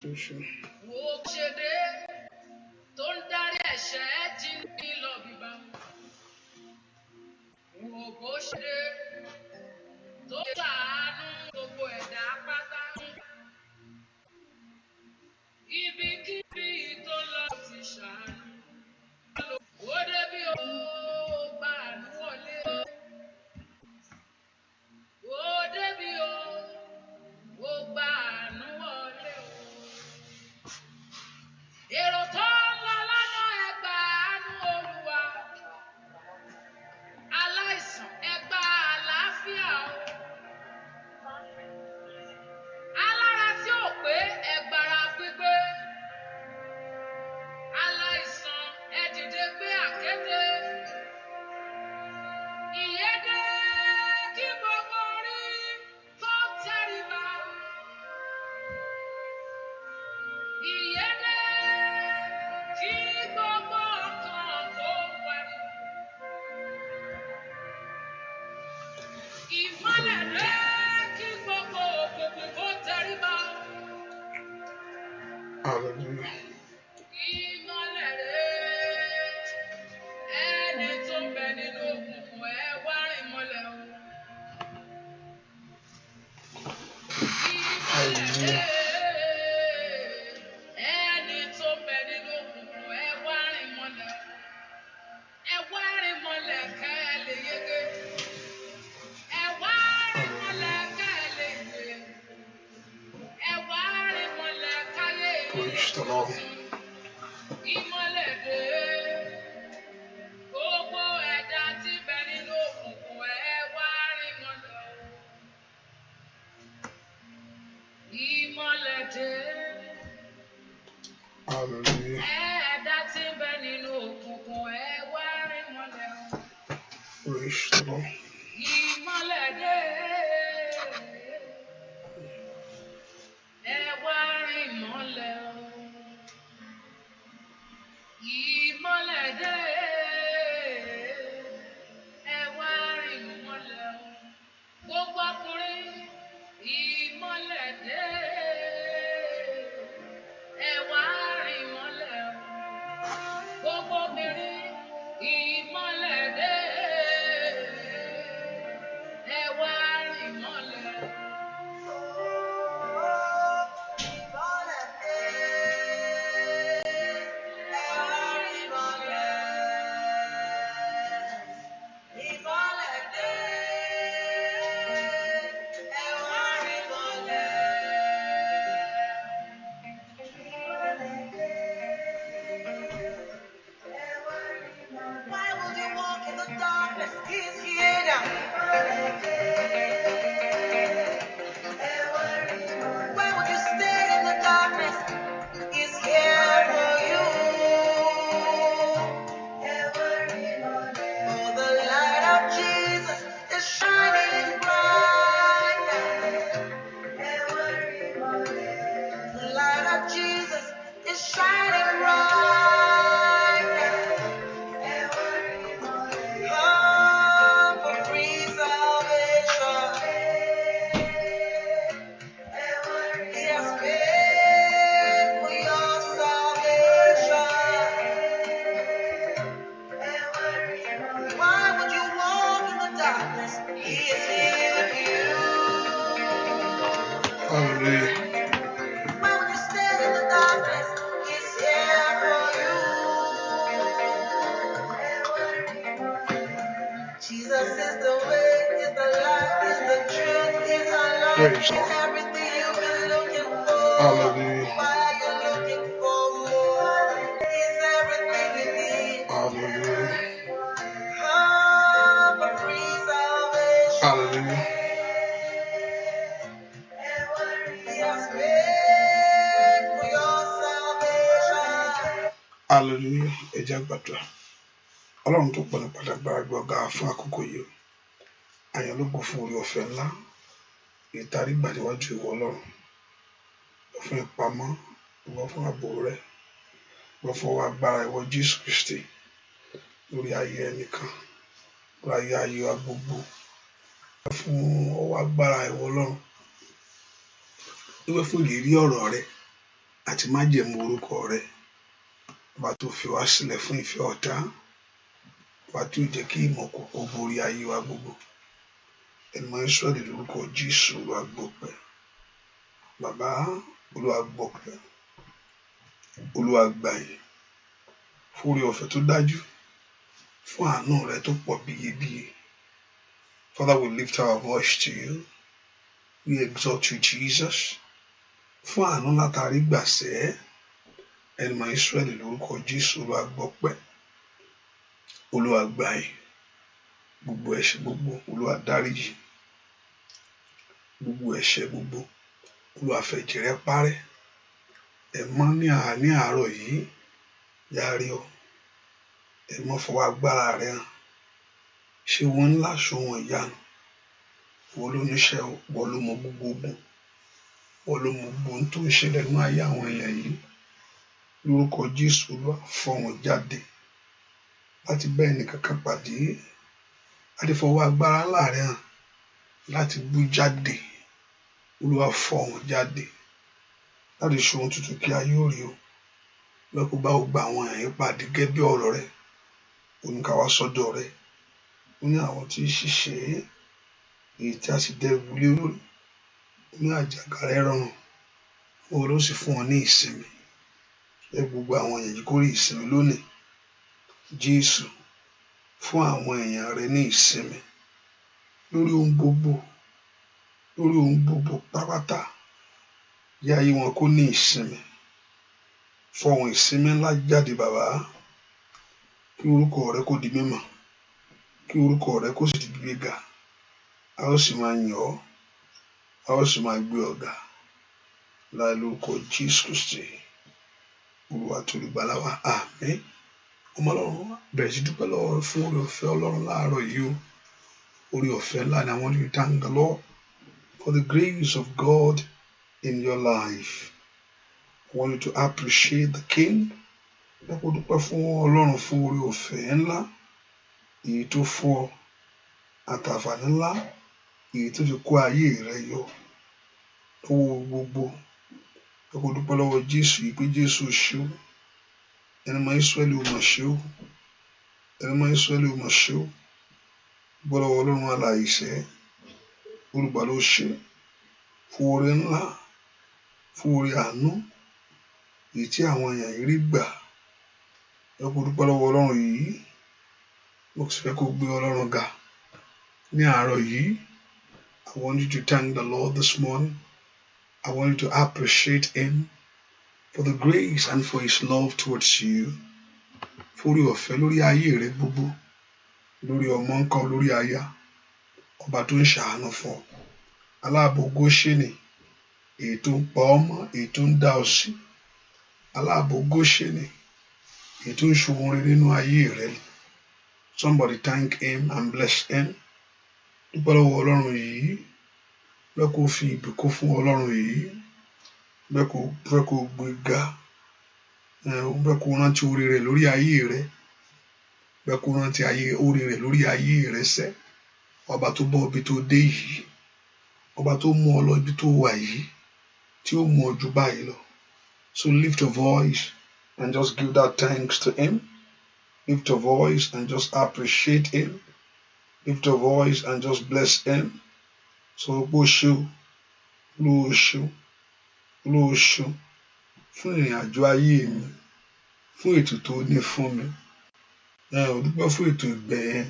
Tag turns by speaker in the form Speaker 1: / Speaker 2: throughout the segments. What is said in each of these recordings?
Speaker 1: Wo ṣeré tó ń darí ẹ̀ṣẹ̀ jí ní lọ bíbá. Wo bó ṣeré tó ń ṣàánú gbogbo ẹ̀dá pátá. Ibikíbi tó lọ ti ṣàánú. Ó débi ó gbà àánú wọlé. Ó débi ó gbà àánú wọlé. Èrò tó ń lọ lọ́nà ẹgbà àánú Olúwa. Aláìsàn ẹgbà àlàáfíà o. Alára tí ò pé ẹgbàrá pípé. Aláìsàn ẹ dìde gbé àkéte. Ìyédè kí gbogbo orí tó tẹríba. Ìyédè kí gbogbo ọkàn kó wárí. Ìmọ́lẹ̀ dé kí gbogbo òkùnkùn kó tẹríba.
Speaker 2: Hallelujah.
Speaker 1: Ìmọ́lẹ̀ dé ẹni tó ń bẹ nínú òkùnkùn ẹ wá rìn mọ́lẹ̀ o. Ìmọ́lẹ̀ dé ẹni tó ń bẹ nínú òkùnkùn ẹ wá rìn mọ́lẹ̀. Ẹ wá rìn mọ́lẹ̀ kẹ́ ẹ lè yege. Ẹ wá rìn mọ́lẹ̀ kẹ́ ẹ lè yege. Ẹ wá rìn mọ́lẹ̀ káyé
Speaker 2: Praise the Lord.
Speaker 1: ìmọ́lẹ̀ dé. Gbogbo ẹ̀dá tí bẹ nínú òkùnkùn ẹ wá rìn mọ́lẹ̀ o. Ìmọ́lẹ̀ dé.
Speaker 2: Hallelujah.
Speaker 1: Ẹ̀dá tí bẹ nínú òkùnkùn ẹ wá rìn mọ́lẹ̀ o.
Speaker 2: Praise the Lord.
Speaker 1: Ìmọ́lẹ̀ dé. Ẹ wá rìn mọ́lẹ̀ o. Ìmọ́lẹ̀ dé. Ẹ wá rìn mọ́lẹ̀ o. Gbogbo ọkùnrin ìmọ́lẹ̀ dé. Ẹ wá rìn mọ́lẹ̀ o. Gbogbo obìnrin ìmọ́lẹ̀ dé. Ẹ wá rìn mọ́lẹ̀ o.
Speaker 3: Why would you walk in the darkness? He's here now. Why would you stay in the darkness? He's here for you. Oh, the light of Jesus is shining bright. The light of Jesus is shining bright. Come for free salvation. He has paid for your salvation. Why would you walk in the darkness? He is here with you.
Speaker 2: Hallelujah.
Speaker 3: Why would you stay in the darkness? He's here for you. Jesus is the way, is the life, is the truth, is our life,
Speaker 2: Praise
Speaker 3: is
Speaker 2: God.
Speaker 3: everything you've been looking for.
Speaker 2: Hallelujah.
Speaker 3: Why are you looking for more? He's everything you need.
Speaker 2: Hallelujah.
Speaker 3: Come for free salvation.
Speaker 2: Hallelujah.
Speaker 3: He has paid for your salvation.
Speaker 2: Hallelujah. Ẹ jẹ́ gbàdúrà. Ọlọ́run tó pọ̀ ní pàtàkì gbọ́gà fún àkókò yìí. Àyàn ló gbọ́ fún orí ọ̀fẹ́ ńlá. Ìtarí gbà níwájú ìwọ Ọlọ́run. Gbọ́ fún ìpamọ́. Gbọ́ fún ààbò rẹ. Gbọ́ fún ọwọ́ agbára ìwọ Jésù Kristi. Lórí ayé ẹnìkan. Lórí ayé wa gbogbo. Gbọ́ fún ọwọ́ agbára ìwọ Ọlọ́run. Gbọ́ fún ìrírí ọ̀rọ̀ rẹ. àti májẹ̀mú orúkọ rẹ. Ọba tó fi wá sílẹ̀ fún ìfẹ́ ọ̀tá. Ọba tó jẹ́ kí ìmọ̀ kókó borí ayé wa gbogbo. Ẹ̀mọ́ Ísírẹ́lì lórúkọ Jésù Olúwa gbọpẹ́. Bàbá Olúwa gbọpẹ́. Olúwa gbà yín fún oore ọ̀fẹ́ tó dájú, fún àánú rẹ tó pọ̀ bíyebíye. Father, we lift our voice to you. We exalt you, Jesus. Fún àánú látàrí gbàṣẹ́. Ẹ̀mọ́ Ísírẹ́lì lórúkọ Jésù Olúwa gbọpẹ́. Olúwa gbà yín. Gbogbo ẹ̀ṣẹ̀ gbogbo Olúwa dáríjì. Gbogbo ẹ̀ṣẹ̀ gbogbo Olúwa fẹ̀jẹ̀ rẹ̀ parẹ́. Ẹ̀mọ́ ní àárọ̀ yìí yáre o. Ẹ̀mọ́ fọwọ́ agbára rẹ̀ hàn. Ṣé wọn ńlá ṣòwò ìyanu. Wọ́n ló níṣẹ́, wọ́n ló mọ gbogbo ogun. Wọ́n ló mọ gbogbo ohun tó ń ṣẹlẹ̀ nínú ayé àwọn èèyàn yìí. Lórúkọ Jésù Olúwa fọ̀ wọ́n jáde láti bá ẹnìkankan pàdé. Láti fọwọ́ agbára ńlá rẹ̀ hàn láti bú jáde. Olúwa fọ̀ wọ́n jáde láti ṣe ohun tuntun kí ayé ó rí o. Lọ́kọ̀ bá o gba àwọn èèyàn pàdé gẹ́gẹ́ bí ọ̀rọ̀ rẹ̀. Oníkàwá sọ́dọ̀ rẹ̀. Ó ní àwọn tí ń ṣiṣẹ́ èyí tí a sì dẹ́rù lé lórí. Ó ní àjàgà rẹ̀ rọrùn. Ó ló sì fún wọn ní ìsinmi. Ẹ gbogbo àwọn èèyàn yìí kó rí ìsinmi lónìí. Jésù fún àwọn èèyàn rẹ̀ ní ìsinmi lórí ohun gbogbo. Lórí ohun gbogbo pátápátá. Yá ayé wọn kó ní ìsinmi. Fọ̀hùn ìsinmi ńlá jáde bàbá. Kí orúkọ rẹ kó di mímọ̀. Kí orúkọ rẹ kó sì di gbígbéga. A ó sì máa yìn ọ́. A ó sì máa gbé ọ ga. Láì lórúkọ Jésù Kristi. Olúwa tó olùgbàlà wa. Àmín. Ọmọ Ọlọ́run bẹ̀rẹ̀ sí dúpẹ́ lọ́wọ́ rẹ fún oore ọ̀fẹ́ Ọlọ́run láàárọ̀ yìí o. Oore ọ̀fẹ́ ńlá ni I want you to thank the Lord for the grace of God in your life. I want you to appreciate the King. Ẹ kó dúpẹ́ fún Ọlọ́run fún oore ọ̀fẹ́ ńlá èyí tó fún ọ. Àtàǹfààní ńlá èyí tó fi kó ayé rẹ yọ lọ́wọ́ gbogbo. Ẹ kó dúpẹ́ lọ́wọ́ Jésù yìí pé Jésù ṣe o. Ẹ̀mọ́ Ísírẹ́lì ò mọ̀ ṣe o. Ẹ̀mọ́ Ísírẹ́lì ò mọ̀ ṣe o. Gbọ́dọ̀ Ọlọ́run alààyè ṣẹ́. Olùgbà ló ṣe fún oore ńlá, fún oore àánú èyí tí àwọn èèyàn yìí rí gbà. Ẹ kó dúpẹ́ lọ́wọ́ Ọlọ́run yìí. Mo sì fẹ́ kó gbé Ọlọ́run ga ní àárọ̀ yìí. I want you to thank the Lord this morning. I want you to appreciate Him for the grace and for His love towards you. Fún oore ọ̀fẹ́ lórí ayé rẹ gbogbo. Lórí ọmọ ńkọ́, lórí aya. Ọba tó ń ṣàánú fún ọ. Aláàbò Góṣẹ́nì èyí tó ń pa ọ́ mọ́, èyí tó ń dá ọ sí. Aláàbò Góṣẹ́nì èyí tó ń ṣohun rere nínú ayé rẹ. Somebody thank Him and bless Him. Dúpẹ́ lọ́wọ́ Ọlọ́run yìí. Bẹ́ẹ̀ kó fi ìbùkún fún Ọlọ́run yìí. Bẹ́ẹ̀ kó gbé ga. Bẹ́ẹ̀ kó rántí oore rẹ̀ lórí ayé rẹ̀. Bẹ́ẹ̀ kó rántí oore rẹ̀ lórí ayé rẹ̀ sẹ́. Ọba tó bọ́ ibi tó dé yìí. Ọba tó mú ọ lọ ibi tó wà yìí. Tí ó mú ọ jù báyìí lọ. So lift your voice and just give that thanks to Him. Lift your voice and just appreciate Him. Lift your voice and just bless Him. So bó ṣe o. Olúwa ṣe o. Fún ìrìn àjò ayé mi. Fún ètò tó ní fún mi. Ó dúpẹ́ fún ètò ìgbẹ̀yìn,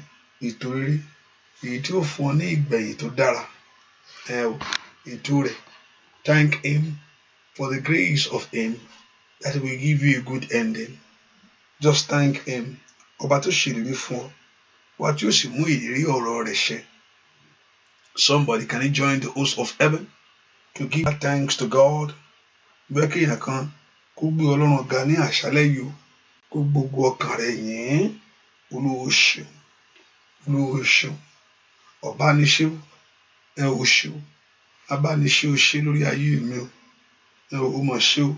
Speaker 2: ètò rere èyí tí ó fún ọ ní ìgbẹ̀yìn tó dára. Ètò rẹ̀. Thank Him for the grace of Him that will give you a good ending. Just thank Him. Ọba tó ṣèlérí fún ọ. Wá tí ó sì mú ìlérí ọ̀rọ̀ rẹ̀ ṣẹ. Somebody can you join the host of heaven to give thanks to God? Bẹ́ẹ̀ kí èèyàn kan kó gbé Ọlọ́run ga ní àṣálẹ́ yìí o. Kó gbogbo ọkàn rẹ̀ yìn. Olúwa ṣeun. Olúwa ṣeun. Ọ̀bániṣe o ṣe o. Abániṣe o ṣe lórí ayé mi o. O mọ̀ ṣe o.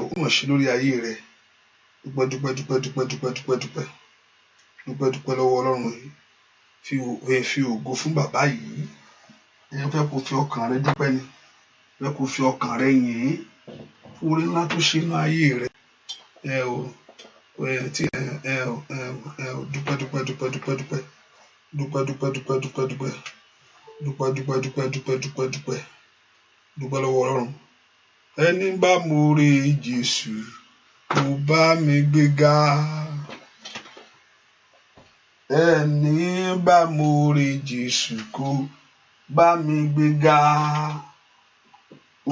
Speaker 2: O mọ̀ ṣe lórí ayé rẹ̀. Dúpẹ́ lọ́wọ́ Ọlọ́run yìí. Fi ògo fún bàbá yìí. Fẹ́ kó fi ọkàn rẹ dúpẹ́ ni. Fẹ́ kó fi ọkàn rẹ yìn. oore ńlá tó ṣe inú ayé rẹ. Dúpẹ́ lọ́wọ́ Ọlọ́run. Ẹni bá mọ̀ọ́re Jésù kò bá mi gbéga. Ẹni bá mọ̀ọ́re Jésù kò bá mi gbéga.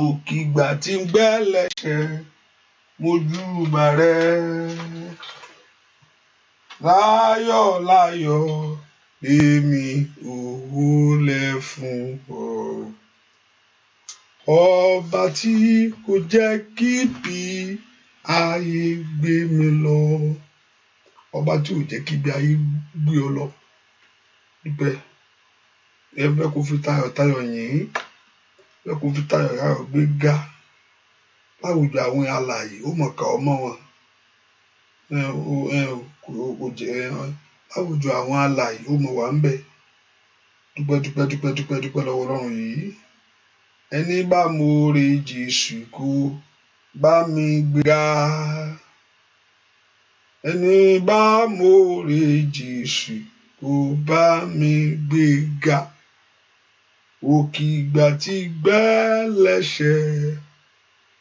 Speaker 2: Òkìgbà tí ń gbẹ́lẹ́ṣẹ̀ mojúbà rẹ. Láyọ̀ láyọ̀ èmi ò wólẹ̀ fún ọ. Ọba tí kò jẹ́ kí ibi ayé gbé mi lọ. Ọba tí ò jẹ́ kí ibi ayé gbé ọ lọ. Dúpẹ́. Ẹ fẹ́ kó fi tayọ̀tayọ̀ yìn. Fẹ́ kó fi tayọ̀tayọ̀ gbé ga. Láwùjọ àwọn alààyè ó mọ̀ ká ọmọ wọn. Láwùjọ àwọn alààyè ó mọ̀ wá ń bẹ̀. Dúpẹ́ lọ́wọ́ Ọlọ́run yìí. Ẹni bá mọ̀ọ́re Jésù kò bá mi gbéga. Ẹni bá mọ̀ọ́re Jésù kò bá mi gbéga. Òkìgbà tí gbẹ́lẹ́ṣẹ̀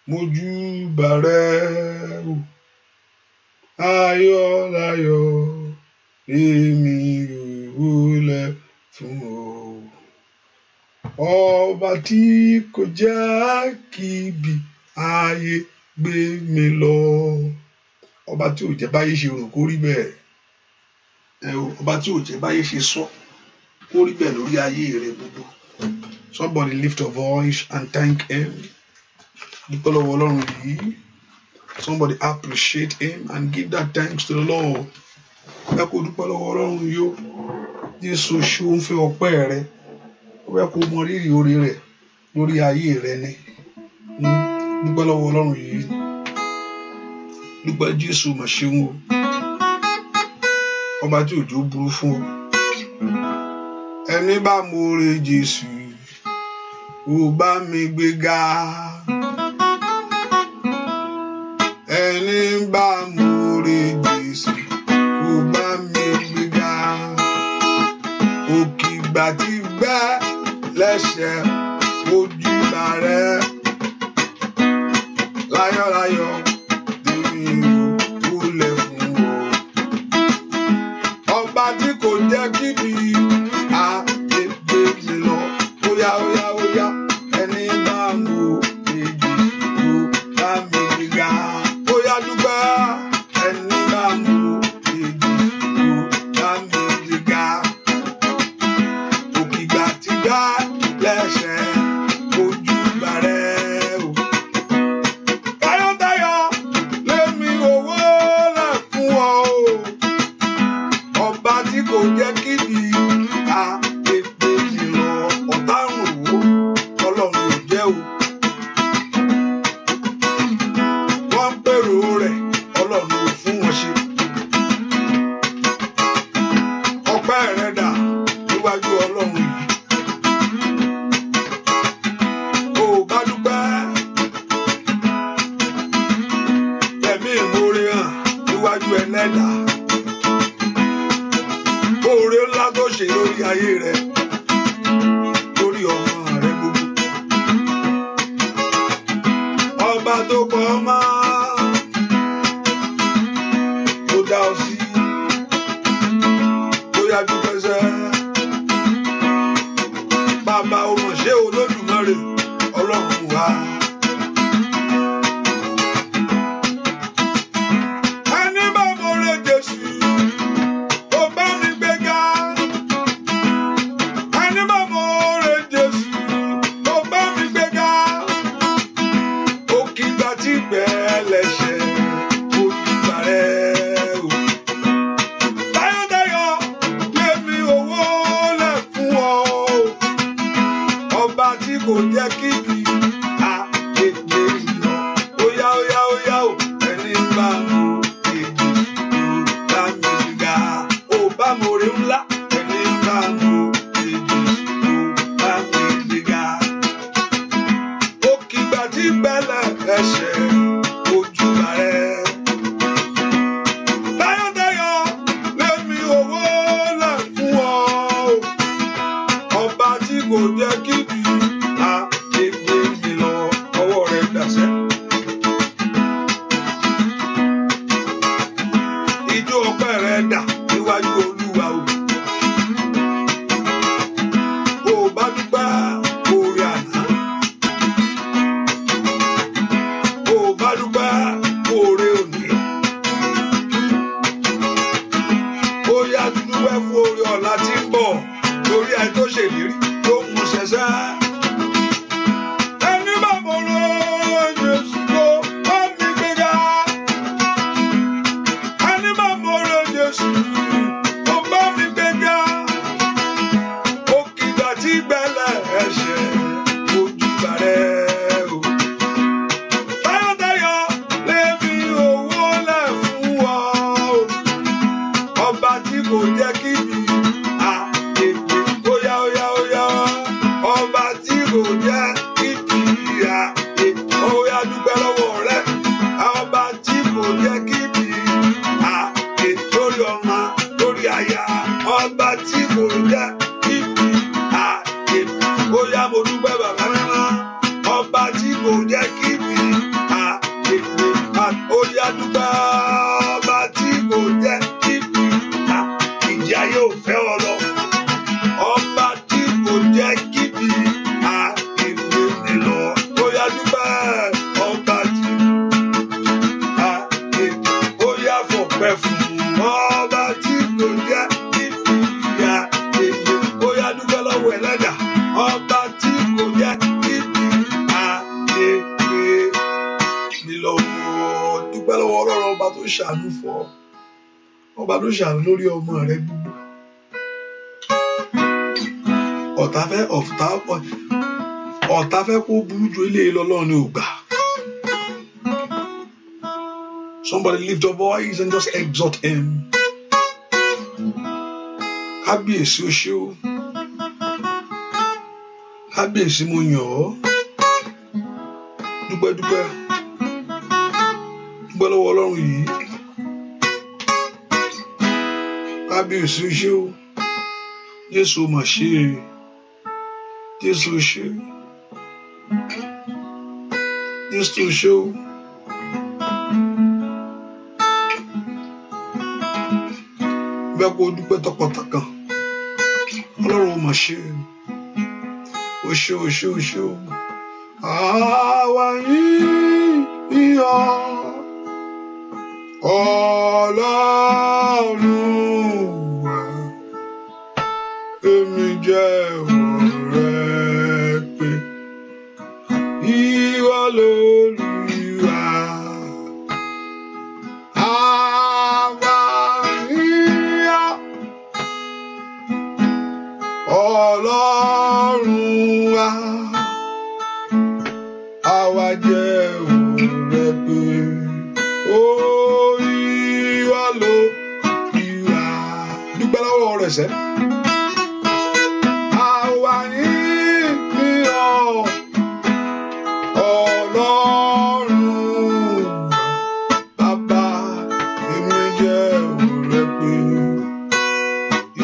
Speaker 2: mojúbà rẹ. Láyọ̀ láyọ̀ èmi ò wólẹ̀ fún ọ. Ọba tí kò jẹ́ kí ibi ayé gbé mi lọ. Ọba tí ò jẹ́ báyé ṣe rò kó rí bẹ́ẹ̀. Ọba tí ò jẹ́ báyé ṣe sọ kó rí bẹ́ẹ̀ lórí ayé rẹ gbogbo. Somebody lift your voice and thank him. Dúpẹ́ lọ́wọ́ Ọlọ́run yìí. Somebody appreciate him and give that thanks to the Lord. Ẹ kó dúpẹ́ lọ́wọ́ Ọlọ́run yìí. Jésù ṣe ó ń fẹ́ ọpẹ́ rẹ. Ó fẹ́ kó mọ rírì oore rẹ̀ lórí ayé rẹ ni. Dúpẹ́ lọ́wọ́ Ọlọ́run yìí. Dúpẹ́ Jésù mà ṣeun o. Ọba tí òjò burú fún ọ. Ẹni bá mọ̀ọ́re Jésù kò bá mi gbéga. Ẹni bá mọ̀ọ́re Jésù kò bá mi gbéga. Òkìgbà tí gbẹ́lẹ́ṣẹ̀ mojúbà rẹ. Láyọ̀ láyọ̀ èmi ò wólẹ̀ fún ọ. Ọba tí kò jẹ́ kí ibi ayé gbé mi lọ. Óyá. Ẹni bá mọ̀ọ́re Jésù kò bá mi gbéga. Óyá dúpẹ́. Ẹni bá mọ̀ọ́re Jésù kò bá mi gbéga. Òkìgbà tí gbẹ́lẹ́ṣẹ̀ mojúbà rẹ. Tayọ̀tayọ̀ lèmi ò wólẹ̀ fún ọ. Ọba tí kò jẹ́ kí ibi ayé gbé mi lọ. Ọ̀tá ń rò ó, Ọlọ́run ò jẹ́ o. Wọ́n ń pèrò rẹ̀, Ọlọ́run ò fún wọn ṣe. Ọpẹ́ rẹ dà níwájú Ọlọ́run yìí. Ó bá dúpẹ́. Ẹ̀mí ìmoore hàn níwájú Ẹlẹ́dàá. Oore ńlá tó ṣe lórí ayé rẹ. Lórí ọmọ rẹ gbogbo. Ọba tó kọ́ ọmọ tó dá ọ sí. Bóyá dúpẹ́ sẹ́. Bàbá òmọ̀ṣẹ́ Olódùmarè Ọlọ́run wa. Ẹni bá mọ̀ọ́re Jésù kò bá mi gbéga. Ẹni bá mọ̀ọ́re Jésù kò bá mi gbéga. Òkìgbà tí gbẹ́lẹ́ṣẹ̀ mojúbà rẹ. Tayọ̀tayọ̀ lèmi ò wólẹ̀ fún ọ. Ọba tí kò jẹ́ kí ibi ayé gbé mi lọ. Óyá o. Ẹni bá mọ̀ọ́re Jésù kò bá mi gbéga. Ó bá mọ̀ọ́re ńlá. Ẹni bá mọ̀ọ́re Jésù kò bá mi gbéga. Òkìgbà tí gbẹ́lẹ́ṣẹ̀ wá dúpẹ́ oore òní. Ó yá dúpẹ́ fún oore ọ̀la tí ń bọ̀ lórí ẹni tó ṣèlérí tó ń mú ṣẹṣẹ. Ẹni bá mo rọ Jésù tó bá mi gbéga. Ẹni bá mo rọ Jésù tó bá mi gbéga. Òkìgbà tí gbẹ́lẹ̀ ẹ̀ṣẹ̀ ojú bàrẹ̀ o. Táyọ̀táyọ̀ lèmi owó lẹ̀ fún ọ. Ọba tí kò jẹ́ kí mi àtètè óyá óyá óyá. Ọba tí kò jẹ́ kí mi àtètè óyá dúpẹ́ lọ́wọ́ rẹ̀. Ọba tí kò jẹ́ kí mi àtètè lórí ọmọ lórí aya. Ọba tí kò jẹ́ kí mi àtètè óyá mo dúpẹ́ bàbá mímọ́. Ọba tí kò jẹ́ kí mi àtètè óyá dúpẹ́. Ọba tí kò jẹ́ kí mi ìjì ayé ò fẹ́ ọ lọ. Ọba tí kò jẹ́ kí mi àtètè mi lọ. Óyá dúpẹ́. Ọba tí àtètè óyá fọpẹ́ fún. Ọba tí kò jẹ́ kí mi àtètè óyá dúpẹ́ lọ́wọ́ ẹlẹ́dà. Ọba tí kò jẹ́ kí mi àtètè mi lọ. Dúpẹ́ lọ́wọ́ Ọlọ́run ọba tó ṣàánú fún ọ. Ọba tó ṣàánú lórí ọmọ rẹ gbogbo. Ọ̀tá fẹ́ kó burú ju eléyìí lọ, Ọlọ́run ni ò gbà. Somebody lift your voice and just exhort him. Kábíyèsí o ṣé o. Kábíyèsí mo yàn ọ́. Dúpẹ́ dúpẹ́. Dúpẹ́ lọ́wọ́ Ọlọ́run yìí. Kábíyèsí o ṣé o. Jésù mà ṣe é. Jésù ṣe é. Jésù ṣe o. Bẹ́ẹ̀ kó dúpẹ́ tọkàntọkàn. Ọlọ́run mà ṣe é. O ṣé o ṣé o ṣé o. Àwa yìn ọ́ Ọlọ́run wa. Èmi jẹ́wọ́ rẹ̀ pé ìwọ l'Olúwa. Àwa yìn ọ́ Ọlọ́run wa. Àwa jẹ́wọ́ rẹ̀ pé ìwọ l'Olúwa. Dúpẹ́ lọ́wọ́ rẹ̀ sẹ́. Àwa yìn ọ́ Ọlọ́run Bàbá. Èmi jẹ́wọ́ rẹ̀ pé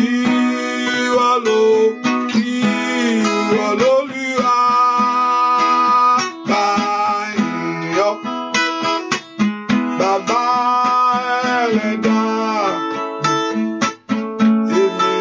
Speaker 2: ìwọ l'Olúwa. Bá yìn ọ́ Bàbá ẹlẹ́dàá. Èmi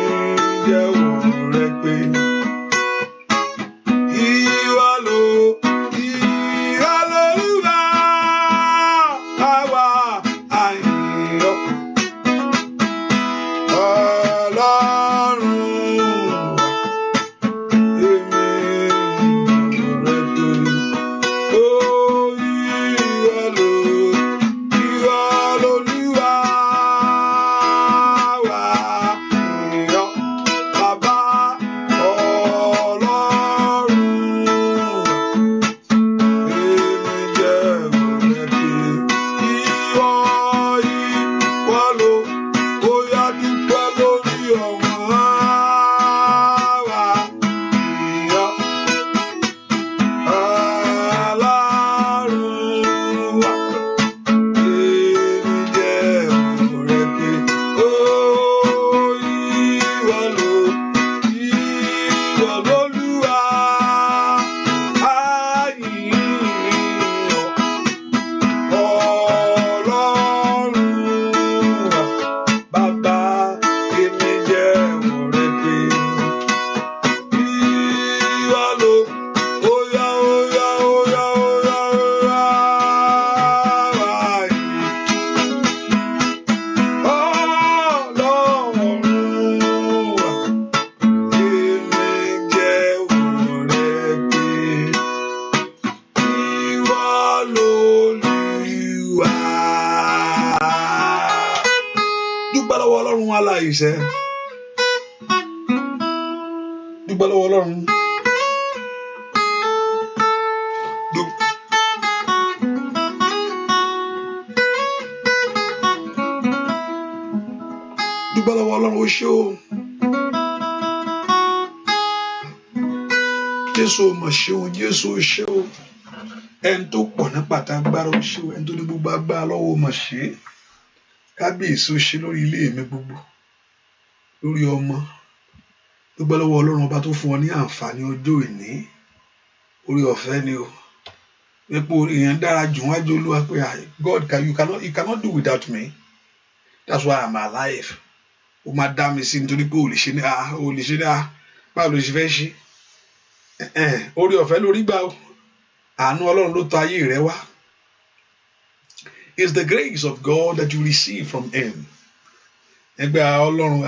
Speaker 2: alààyè sẹ́. Dúpẹ́ lọ́wọ́ Ọlọ́run. Dúpẹ́ lọ́wọ́ Ọlọ́run, ó ṣé o. Jésù mà ṣe o, Jésù ó ṣé o. Ẹni tó pọ̀ ní pàtàgbára ó ṣé o, ẹni tó ní gbogbo agbára lọ́wọ́ mà ṣe. Kábíyèsí ó ṣe lórí ilé mi gbogbo, lórí ọmọ. Dúpẹ́ lọ́wọ́ Ọlọ́run ọba tó fún ọ ní àǹfààní ọjọ́ ìní. Orí ọ̀fẹ́ ni o. Epo èèyàn dára jù wájú Olúwa pé God you cannot do without me. That's why I'm alive. Ó máa dá mi sí nítorí pé ò lè ṣe ní báwo ló ṣe fẹ́ ṣe. Orí ọ̀fẹ́ lórí gbà o. Àánú Ọlọ́run ló tọ̀ ayé rẹ wá. It's the grace of God that you receive from him. Ẹgbẹ́ Ọlọ́run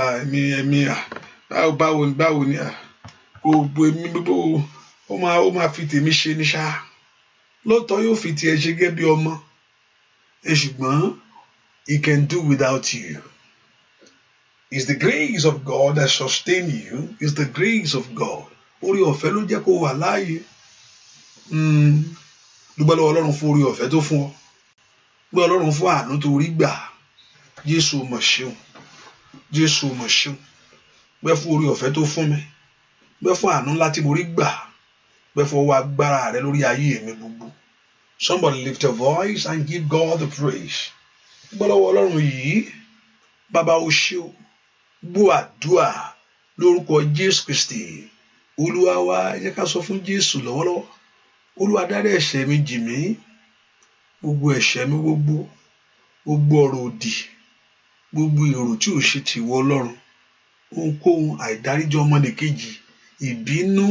Speaker 2: báwo ni gbogbo èmi gbogbo ó máa fi tèmi ṣe ní ṣá. Lóòótọ́ yóò fi tiẹ̀ ṣe gẹ́gẹ́ bí ọmọ. Ṣùgbọ́n he can do without you. It's the grace of God that sustain you. It's the grace of God. Orí ọ̀fẹ́ ló jẹ́ kó wà láàyè. Dúpẹ́ lọ́wọ́ Ọlọ́run fún orí ọ̀fẹ́ tó fún ọ. Dúpẹ́ Ọlọ́run fún àánú tó rí gbà. Jésù mà ṣeun. Jésù mà ṣeun. Dúpẹ́ fún orí ọ̀fẹ́ tó fún mi. Dúpẹ́ fún àánú ńlá tí mo rí gbà. Dúpẹ́ fún ọwọ́ agbára rẹ lórí ayé mi gbogbo. Somebody lift your voice and give God the praise. Dúpẹ́ lọ́wọ́ Ọlọ́run yìí. Bàbá o ṣé o. Gbọ́ àdúà lórúkọ Jésù Kristi. Olúwa wa, ẹ jẹ́ ká sọ fún Jésù lọ́wọ́lọ́wọ́. Olúwa dárí ẹ̀ṣẹ̀ mi jì mí. Gbogbo ẹ̀ṣẹ̀ mi gbogbo ọ̀rọ̀ òdì, gbogbo èrò tí ò ṣe tìwọ Ọlọ́run. Ohunkóhun àìdáríjì ọmọnìkejì, ìbínú,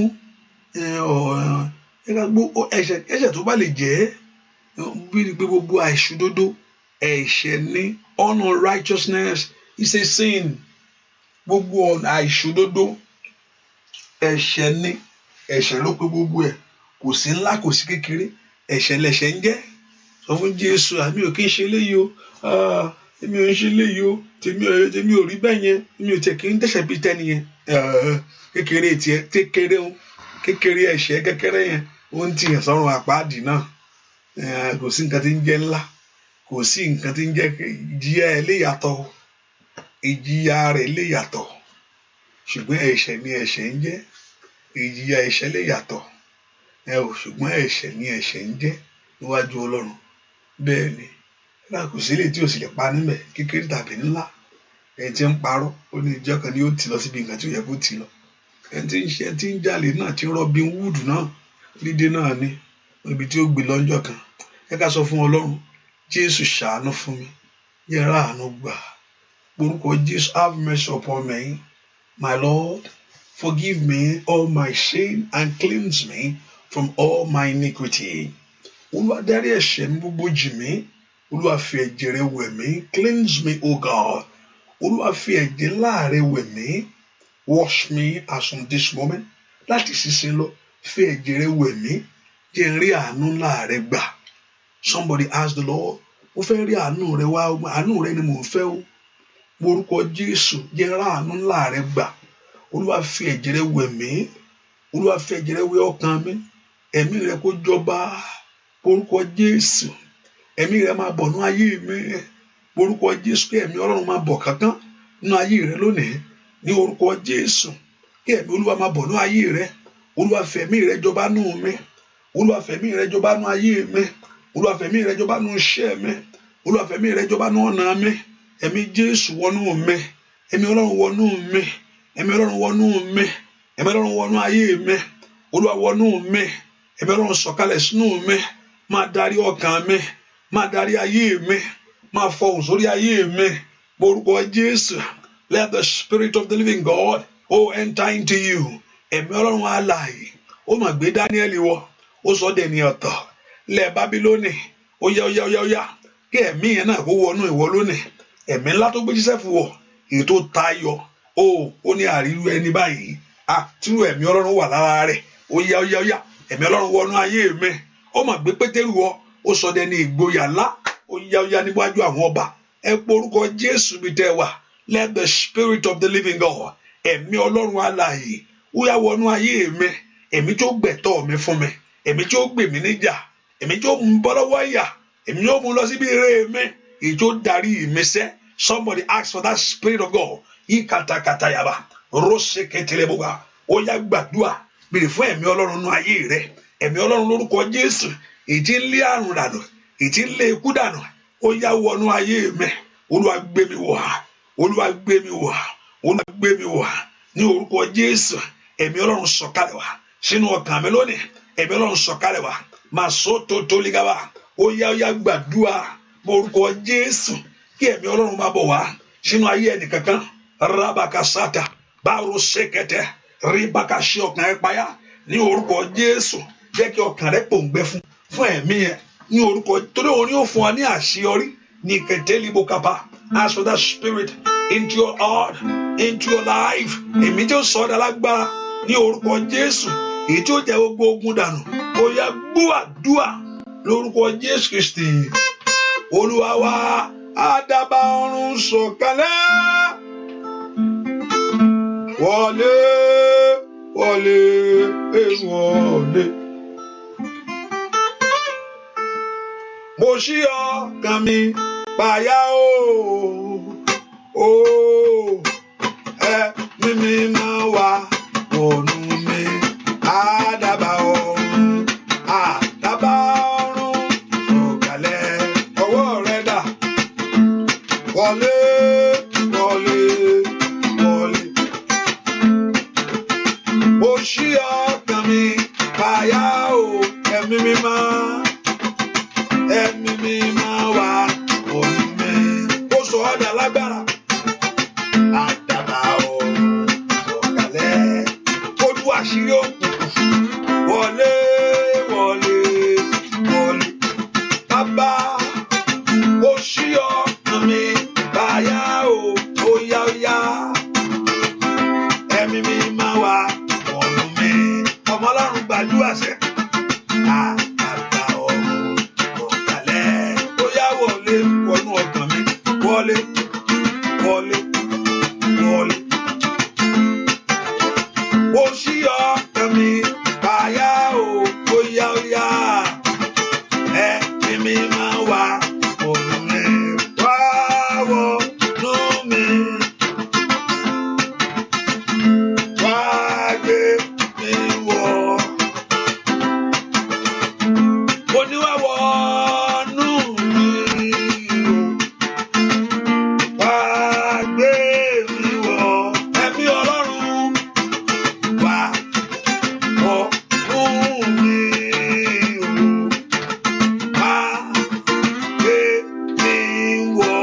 Speaker 2: ẹ̀ṣẹ̀ tó bá lè jẹ́ bí pé gbogbo àìṣòdodo ẹ̀ṣẹ̀ ni. Unrighteousness is a sin. Gbogbo àìṣòdodo ẹ̀ṣẹ̀ ni. Ẹ̀ṣẹ̀ ló pé gbogbo ẹ̀. Kò sí ńlá kò sí kékeré. Ẹ̀ṣẹ̀ lẹ̀ṣẹ̀ ń jẹ́. Sọ fún Jésù, àmì ò kí ń ṣe léyìí o. Èmi ò ń ṣe léyìí o. Tèmi ò rí bẹ́ẹ̀ yẹn. Èmi ò tẹ̀ kí ń dẹ́ṣẹ̀ bíi tẹ́ni yẹn. Kékeré tiẹ̀ kékeré ẹ̀ṣẹ̀ kékeré yẹn ó ń tìyàn sọ́run àpáàdì náà. Kò sí nǹkan tí ń jẹ́ ńlá. Kò sí nǹkan tí ń jẹ́ ìjìyà ẹ̀ lè yàtọ̀. Ìjìyà rẹ̀ lè yàtọ̀. Ṣùgbọ́n ẹ̀ṣẹ̀ ni ẹ̀ṣẹ̀ ń jẹ́. Ìjìyà ẹ̀ṣẹ̀ lè yàtọ̀. Ṣùgbọ́n ẹ̀ṣẹ̀ ni ẹ̀ṣẹ̀ ń jẹ́ níwájú Ọlọ́run. Bẹ́ẹ̀ ni kò sí ilé tí ò sì lè pa níbẹ̀, kékeré tàbí ńlá. Ẹni tí ń parọ́ ó ní ìjọ kan ni ó ti lọ síbi nǹkan tí ó yẹ kó ti lọ. Ẹni tí ń jalè náà, tí ń Robin Hood náà, lídé náà ni ibi tí ó gbé lọ́jọ́ kan. Ẹ ká sọ fún Ọlọ́run, Jésù ṣàánú fún mi, yẹ ra àánú gbà. Orúkọ Jésù, have mercy upon me. My Lord, forgive me all my sin and cleanse me from all my iniquity. Olúwa dárí ẹ̀ṣẹ̀ mi gbogbo jì mí. Olúwa fi ẹ̀jẹ̀ rẹ wẹ̀ mí. Cleanse me, O God. Olúwa fi ẹ̀jẹ̀ ńlá rẹ wẹ̀ mí. Wash me as from this moment. Láti sísin lọ, fi ẹ̀jẹ̀ rẹ wẹ̀ mí. Jẹ́ n rí àánú ńlá rẹ gbà. Somebody ask the Lord, mo fẹ́ rí àánú rẹ wá, àánú rẹ ni mò ń fẹ́ o. Orúkọ Jésù, jẹ́ n rí àánú ńlá rẹ gbà. Olúwa fi ẹ̀jẹ̀ rẹ wẹ̀ mí. Olúwa fi ẹ̀jẹ̀ rẹ wẹ̀ ọkàn mi. Ẹ̀mí rẹ kó jọba. Orúkọ Jésù, ẹ̀mí rẹ máa bọ̀ nínú ayé mi. Orúkọ Jésù, kí ẹ̀mí Ọlọ́run máa bọ̀ kankan nínú ayé rẹ lónìí. Ní orúkọ Jésù, kí ẹ̀mí Olúwa máa bọ̀ nínú ayé rẹ. Olúwa fẹ̀mí rẹ jọba nínú mi. Olúwa fẹ̀mí rẹ jọba nínú ayé mi. Olúwa fẹ̀mí rẹ jọba nínú iṣẹ́ mi. Olúwa fẹ̀mí rẹ jọba nínú ọ̀nà mi. Ẹ̀mí Jésù wọnú mi. Ẹ̀mí Ọlọ́run wọnú mi. Ẹ̀mí Ọlọ́run wọnú mi. Ẹ̀mí Ọlọ́run wọnú ayé mi. Olúwa wọnú mi. Ẹ̀mí Ọlọ́run sọ̀kalẹ̀ sínú mi. Máa darí ọkàn mi. Máa darí ayé mi. Máa fọhùn sórí ayé mi. Orúkọ Jésù. Let the Spirit of the living God enter into you. Ẹ̀mí Ọlọ́run alààyè. Ó mà gbé Daniel wọ̀. Ó sọ dẹni ọ̀tọ̀. Lẹ̀ Bábílónì. Ó yá. Kí ẹ̀mí yẹn náà kó wọnú ìwọ lónìí. Ẹ̀mí ńlá tó gbé Jósẹ́fù wọ̀. Èyí tó tayọ. Ó ní àríru ẹni báyìí. Tírú ẹ̀mí Ọlọ́run wà lára rẹ̀. Ó yá. Ẹ̀mí Ọlọ́run wọnú ayé mi. Ó mà gbé Pétérù wọ̀. Ó sọ dẹni ìgboyà ńlá. Ó yá níwájú àwọn ọba. Ẹ pé orúkọ Jésù bí tẹ́ wà. let the spirit of the living God, ẹ̀mí Ọlọ́run alààyè, ó yá wọnú ayé mi, ẹ̀mí tí ó gbẹ̀tọ́ mi fún mi, ẹ̀mí tí ó gbè mí níjà, ẹ̀mí tí ó mú bọ́ lọ́wọ́ ìyà, ẹ̀mí tí ó mú lọ síbi ire mi, èyí tí ó darí mi sẹ́. Somebody ask for that spirit of God. Yí katakata yaba, rose keteleboga, ó yá gbàdúrà, béèrè fún ẹ̀mí Ọlọ́run nú ayé rẹ, ẹ̀mí Ọlọ́run lórúkọ Jésù, èyí tí ń lé àrùn dànù, èyí tí ń lé ikú dànù, ó yá wọnú ayé mi, Olúwa gbé mi wọ̀, Olúwa gbé mi wọ̀, Olúwa gbé mi wọ̀, ní orúkọ Jésù, ẹ̀mí Ọlọ́run sọ̀kalẹ̀ wá sínú ọkàn mi lónìí, ẹ̀mí Ọlọ́run sọ̀kalẹ̀ wá, máa sọ tó ligaba, ó yá gbàdúrà, orúkọ Jésù, kí ẹ̀mí Ọlọ́run máa bọ̀ wá sínú ayé ẹnì kankan, rabakasata, báwo ṣèkẹtẹ, ríbaka ṣe ọkàn ẹ payá, ní orúkọ Jésù, jẹ́ kí ọkàn rẹ pòǹgbẹ fún ẹ̀mí ẹ, ní orúkọ, torí òun yóò fún wa ní àṣeyọrí, ní kẹtẹ́líbókapa. Ask for that spirit into your heart, into your life. Èmi tí ó sọ ọ́ dálágbára ní orúkọ Jésù, èyí tí ó jẹ́ gbogbo ogun dànù, ó yá gbúàdúà lórúkọ Jésù Kristi. Olúwa wa, àdàbà ọ̀run sọ̀kalẹ̀, wọlé wọlé wọlé. Mo ṣí ọkàn mi payá o, ẹ̀mí mímọ́ wá wọnú mi, àdàbà ọ̀run sọ̀kalẹ̀, ọwọ́ rẹ dà, wọlé wọlé wọlé. Mo ṣí ọkàn mi payá o, ẹ̀mí mímọ́ wá wọnú mi, ó sọ ọ́ dà lágbára, àdàbà ọ̀run sọ̀kalẹ̀, ó tú àṣírí òkùnkùn, wọlé wọlé wọlé. Bàbá, ó ṣí ọkàn mi báyà o, ó yá, ẹ̀mí mímọ́ wá wọnú mi. Ọmọ Ọlọ́run gbàdúrà sẹ́, àdàbà ọ̀run sọ̀kalẹ̀, ó yá wọlé wọnú ọkàn mi, wọlé wọlé wọlé. Ó ṣí ọkàn mi báyà o, ó yá, ẹ̀mí mímọ́ wá wọnú mi, wá wọnú mi, wá gbé mi wọ̀. Mo ní wá wọnú mi o, wá gbé mi wọ̀, ẹ̀mí Ọlọ́run wá wọnú mi o, wá gbé mi wọ̀.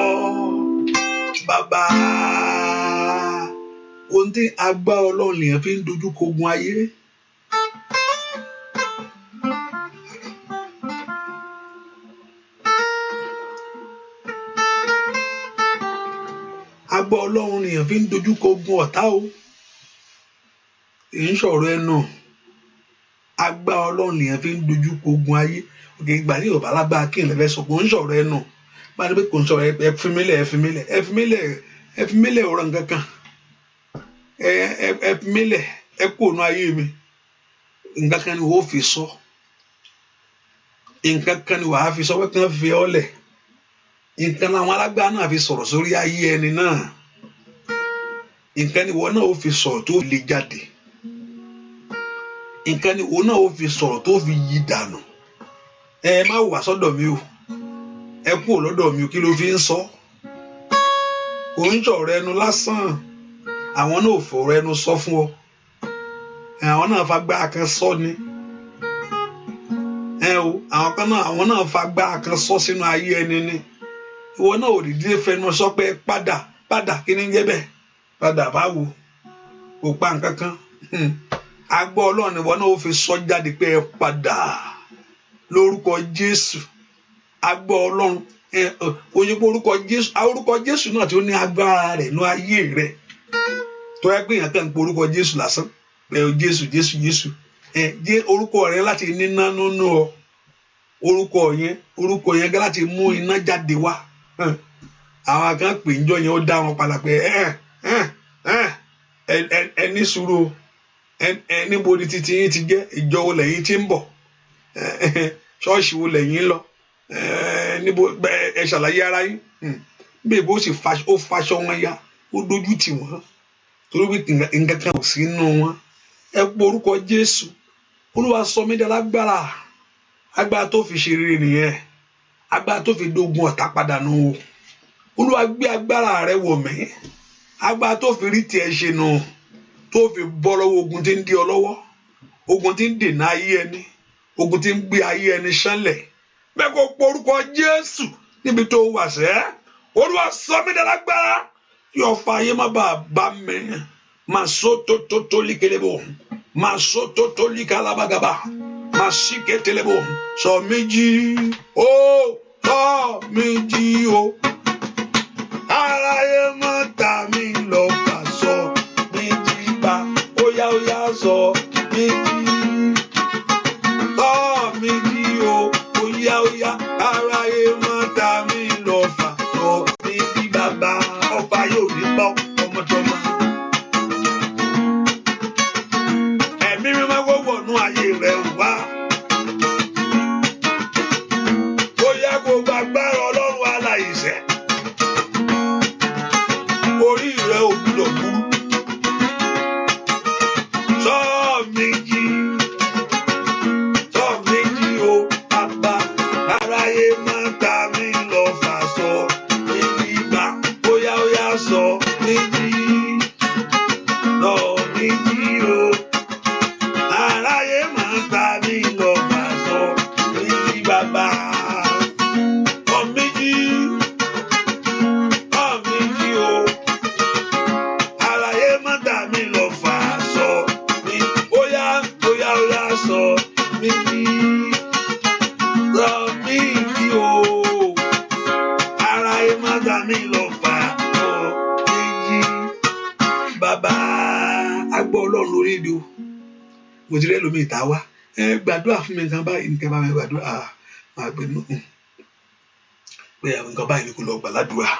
Speaker 2: Bàbá, ohun tí agbára Ọlọ́run lèèyàn fi ń dojú kọ ogun ayé. Agbára Ọlọ́run lèèyàn fi ń dojú kọ ogun ọ̀tá o, èyí ń sọ̀rọ̀ ẹnu. Agbára Ọlọ́run lèèyàn fi ń dojú kọ ogun ayé. Òkè ìgbà tí Yorùbá lágbára kí n lè fẹ́ sọ, kò ń sọ̀rọ̀ ẹnu. Bá a ní pé kò ń sọ̀rọ̀ ẹ fi mí lẹ̀ ọ̀rọ̀ nǹkan kan. Ẹ fi mí lẹ̀, ẹ kú ònú ayé mi. Nǹkan kan ni wọ́n fi sọ. Nǹkan kan ni wàá fi sọ pé kí wọ́n fi ọ́ lẹ̀. Nǹkan làwọn alágbára náà fi sọ̀rọ̀ sórí ayé ẹni náà. Nǹkan ni wọ́n náà ó fi sọ̀rọ̀ tó lè jáde. Nǹkan ni wọ́n náà ó fi sọ̀rọ̀ tó fi yí dànù. Ẹ má wà sọ́dọ̀ mi o, ẹ kú lọ́dọ̀ mi o, kí ló fi ń sọ? Kò ń sọ̀rọ̀ ẹnu lásán, àwọn náà ò fọ̀rọ̀ ẹnu sọ fún ọ, àwọn náà fagbára kan sọ ni. Àwọn náà fagbára kan sọ sínú ayé ẹni ni. Ìwọ náà ò dìde fẹnu sọ pé padà kí ni jẹ́ bẹ́ẹ̀, padà báwo, kò pa nǹkan kan. Agbọ́ Ọlọ́run ìwọ náà ó fi sọ jáde pé ẹ padà lórúkọ Jésù. Agbọ́ Ọlọ́run, òyìnbó orúkọ Jésù náà tí ó ní agbára rẹ̀ ní ayé rẹ̀, tó yẹ pé èèyàn kàn ń pe orúkọ Jésù lásán, pé Jésù orúkọ rẹ̀ láti níná nínú ọ, orúkọ yẹn gẹ́ láti mú iná jáde wá. àwọn kan pè ń jọ yẹn ó dá wọn padà pé ẹ ní sùúrù níbo ni títí yín ti jẹ́, ìjọ wo lẹ́yìn tí ń bọ̀, ṣọ́ọ̀ṣì wo lẹ́yìn lọ, níbo ẹ ṣàlàyé ara yín. Bí èbó sì ó faṣọ wọn ya, ó dójú tì wọ́n torí pé nǹkan kan ò sí nínú wọn. Ẹ pọ orúkọ Jésù. Olúwa sọ mí di alágbára. Agbára tó fi ṣe rere nìyẹn, agbára tó fi dógun ọ̀tá padà nù. Olúwa gbé agbára rẹ wọ̀ mí, agbára tó fi rí tiẹ̀ ṣe nù, tó fi bọ́ lọ́wọ́ ogun tí ń dí ọ lọ́wọ́, ogun tí ń dènà ayé ẹni, ogun tí ń gbé ayé ẹni ṣánlẹ̀. Bẹ́ẹ̀ kó pọ orúkọ Jésù níbi tó wà sẹ́. Olúwa sọ mí di alágbára, yóò fa ayé má bàa bá mi. Màá sọ tó líkelebo, màá sọ tó líkalabagaba, màá sì kételebo. Sọ mí jí o, sọ mí jí o. Aráyé má ta mí lọ kà, sọ mí jí bá. Óyá sọ mí jí. Sọ mí jí o, óyá aráyé má ta mí lọ fà, sọ mí jí bàbá. Ọba yóò ní bọ́ ọmọdọ́mọ. Ẹ̀mí mi máa wọ́wọ́ nú ayé rẹ̀ wá. Ó yá kó gbàgbára Ọlọ́run aláìṣẹ̀. Orí rẹ̀ ò gbúdọ̀ burú. Sọ mí jí o, bàbá. Aráyé máa ta mí lọ fà, sọ mí jí bá. Óyá sọ mí jí. Sọ mí jí o. Aráyé máa ta mí lọ fà, sọ mí jí bàbá. Sọ mí jí. Sọ mí jí o. Aráyé máa ta mí lọ fà, sọ mí. Óyá sọ mí jí. Sọ mí jí o. Aráyé máa ta mí lọ fà, sọ mí jí bàbá. Agbọ́ Ọlọ́run lórí ìdí o. Mo ti rẹ́ lómi ìta wá. Gbàdúrà fún mi nǹkan báyìí, nǹkan bá mi gbàdúrà. Máa gbé nù. Pé nǹkan báyìí ni kò lọ gbà ládùúrà.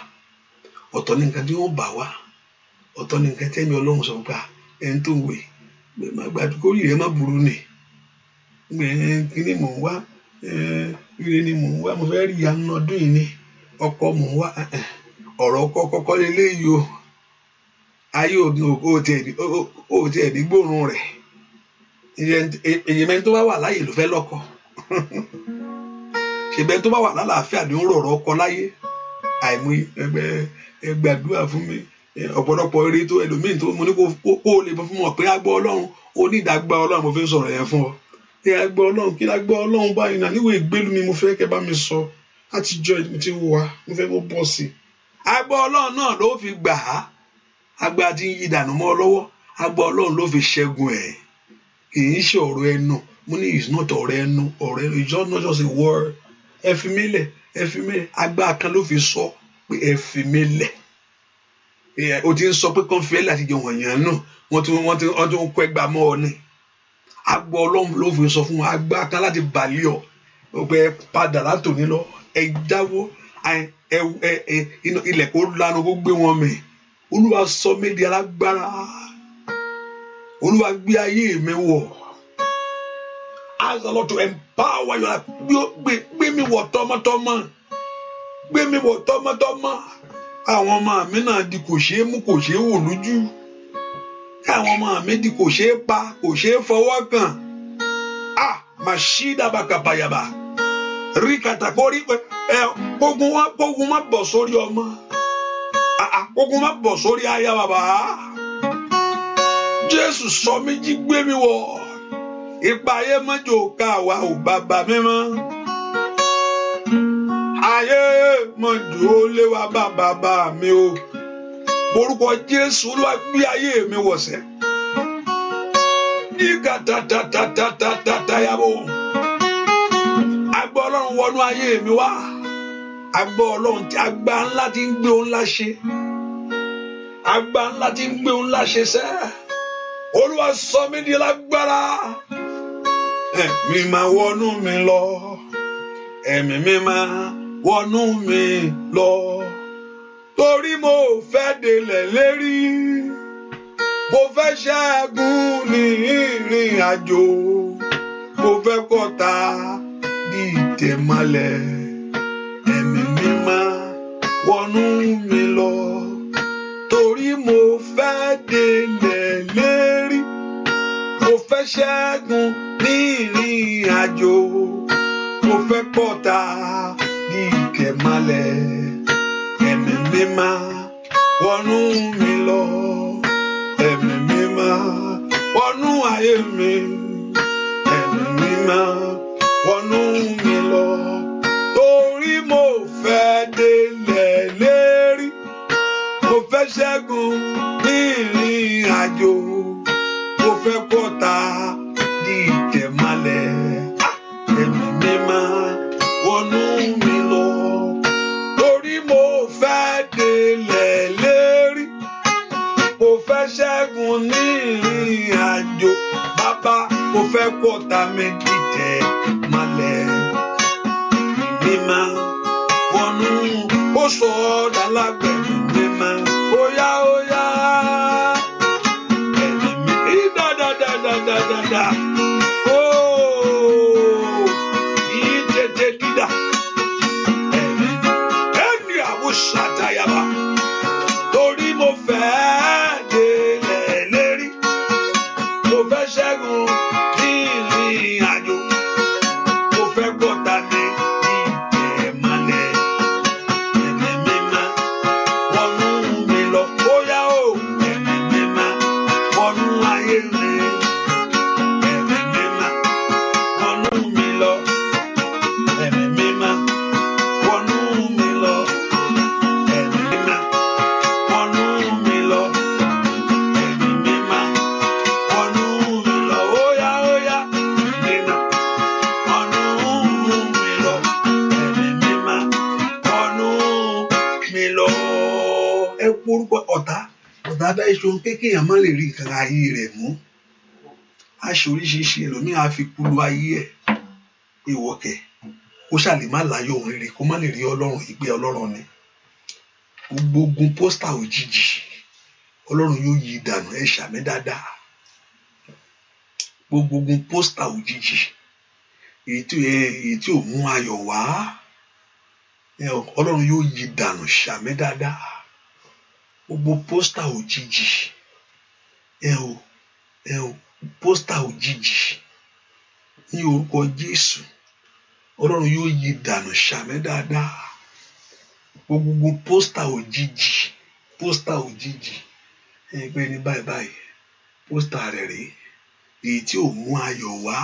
Speaker 2: Ọ̀tọ̀ ní nǹkan tí wọ́n bà wá. Ọ̀tọ̀ ní nǹkan tẹ́mi Ọlọ́run sọ pé ẹni tó ń wè. Máa gbàdúrà kórì rẹ̀ má burú ni. Kíni mò ń wá? Ire ni mò ń wá. Mo fẹ́ rí ìyanu ọdún yìí ni. Ọkọ mò ń wá. Ọ̀rọ̀ ọkọ kọ́kọ́ leléyìí o. Ayé ò tiẹ̀ ní gbóòórùn rẹ̀. Èyí mẹ́ni tó bá wà láyé ló fẹ́ lọ́kọ. Ṣèbẹ́ tó bá wà lálàáfíà ni ó rọ̀rọ̀ ọkọ láyé. Àìmọye gbàdúrà fún mi. Ọ̀pọ̀lọpọ̀ eré tó ẹlòmíì tó mo ní kó lè fún mọ̀ pé agbọ́ Ọlọ́run, onídàgbà Ọlọ́run mo fi ń sọ̀rọ̀ yẹn fún ọ. Pé agbọ́ Ọlọ́run, kí lágbọ́ Ọlọ́run báyìí náà níwèé ìgbélu ni mo fẹ́ kẹ́ bá mi sọ. Láti jọ ìdí tí wà, mo fẹ́ kó bọ́ sí. Agbọ́ Ọlọ́run náà ló fi gbà á. Agbára tí ń yí dànù mọ́ ọ lọ́wọ́. Agbọ́ Ọlọ́run ló fi ṣẹ́gun ẹ̀. Kì í ṣe ọ̀rọ̀ ẹnu. Mo ní it's not ọ̀rọ̀ ẹnu. Ọ̀rọ̀ ẹnu, it's not just a word. Ẹ fi mí lẹ̀. Agbára kan ló fi sọ pé ẹ fi mí lẹ̀. O ti ń sọ pé kàn fi ẹ́ láti jẹ wọ̀nyàn náà. Wọ́n tún kọ́ ẹgbàá mọ́ ọ ni. Agbọ́ Ọlọ́run ló fi sọ fún wa. Agbára kan láti bàlẹ́ ọ. Ó pé padà látòní lọ. Ẹ jáwọ́. Ilẹ̀ kó lanu kó gbé wọn mì. Olúwa sọ mí di alágbára. Olúwa gbé ayé mi wọ̀. Ask the Lord to empower your life. Gbé mi wọ̀ tọmọtọmọ. Gbé mi wọ̀ tọmọtọmọ. Àwọn ọmọ mi náà di kò ṣeé mú, kò ṣeé wò lójú. Káwọn ọmọ mi di kò ṣeé pa, kò ṣeé fọwọ́ kàn. Màṣídà bàkàbàyàbà. Rí kàtàkórí pé kógun má bọ̀ sórí ọmọ. Kógun má bọ̀ sórí aya bàbá. Jésù sọ mí jí, gbé mi wọ̀. Ipa ayé mọ́jọ ká wa ò bàbá mímọ́. Ayé mọ́jọ lé wa bàbá mi o. Orúkọ Jésù, Olúwa gbé ayé mi wọ̀ sẹ́. Ìgà tàtàtàtàtàtà yàbò. Agbọ́ Ọlọ́run wọnú ayé mi wá. Agbọ́ Ọlọ́run tí agbá ńlá ti ń gbé òun ńlá ṣe. Agbá ńlá ti ń gbé òun ńlá ṣe sẹ́. Olúwa sọ mí di lágbára. Ẹ̀mí máa wọnú mi lọ. Ẹ̀mí mi máa wọnú mi lọ. torí mo fẹ́ délẹ̀ lérí. Mo fẹ́ ṣẹ́gun ní ìrìn àjò. Mo fẹ́ kọ́ta di ìtẹ̀mọ́lẹ̀. Ẹ̀mí mímọ́ wọnú mi lọ. Torí mo fẹ́ délẹ̀ lérí. Mo fẹ́ ṣẹ́gun ní ìrìn àjò. Mo fẹ́ kọ́ta di ìtẹ̀mọ́lẹ̀. Ẹ̀mí mímọ́ wọnú mi lọ. Ẹ̀mí mímọ́ wọnú ayé mi. Ẹ̀mí mímọ́ wọnú mi lọ. Torí mo fẹ́ délẹ̀ lérí. Mo fẹ́ ṣẹ́gun ní ìrìn àjò. Mo fẹ́ kọ́ta di ìtẹ̀mọ́lẹ̀. Ẹ̀mí mímọ́ wọnú mi lọ. Torí mo fẹ́ délẹ̀ lérí. Mo fẹ́ ṣẹ́gun ní ìrìn àjò. Bàbá, mo fẹ́ kọ́ta mi di ìtẹ̀mọ́lẹ̀. Ẹ̀mí mímọ́ wọnú. Ó sọ ọ́ dàlágbẹ̀ẹ́ mímọ́. Óyá óyá. Ẹ̀mí mi dáadáa. Oh, ìtẹ̀tẹ̀ dídà. Ẹ̀mí àwòṣàtàyàbá. Torí mo fẹ́ délẹ̀ lérí. Mo fẹ́ ṣẹ́gun ní ìrìn àjò. Mo fẹ́ gbọ́ta ní ìtẹ̀mọ́lẹ̀. Ẹ̀mí mímọ́ wọnú mi lọ. Óyá o, ẹ̀mí mímọ́ wọnú ayé mi. Ẹ̀mí mímọ́ wọnú mi lọ. Ẹ̀mí mímọ́ wọnú mi lọ. Ẹ̀mí mímọ́ wọnú mi lọ. Ẹ̀mí mímọ́ wọnú mi lọ. Óyá óyá. Mímọ́ wọnú mi lọ. Ẹ̀mí mímọ́ wọnú mi lọ. Ẹ porúkọ ọ̀tá dá iṣu kéèyàn má lè rí nǹkan ayé rẹ̀ mú. Aṣọ oríṣiríṣi ẹlòmíì á fi kúlú ayé ẹ̀. Ìwọ̀kẹ̀ kó ṣàlè má láyọ̀ òun rere kó má lè rí Ọlọ́run ìgbé Ọlọ́run ni. Gbogbo ogun pósítà òjijì Ọlọ́run yóò yí dànù. Ẹ ṣàmì dáadáa. Gbogbo ogun pósítà òjijì èyí tí ò mú ayọ̀ wá Ọlọ́run yóò yí dànù. Ṣàmì dáadáa. Gbogbo pósítà òjijì pósítà òjijì ní orúkọ Jésù Ọlọ́run yóò yí dànù. Ṣàmì dáadáa. Gbogbo pósítà òjijì ẹgbẹ́ ní báyìí pósítà rẹ̀ rèé èyí tí ò mú ayọ̀ wá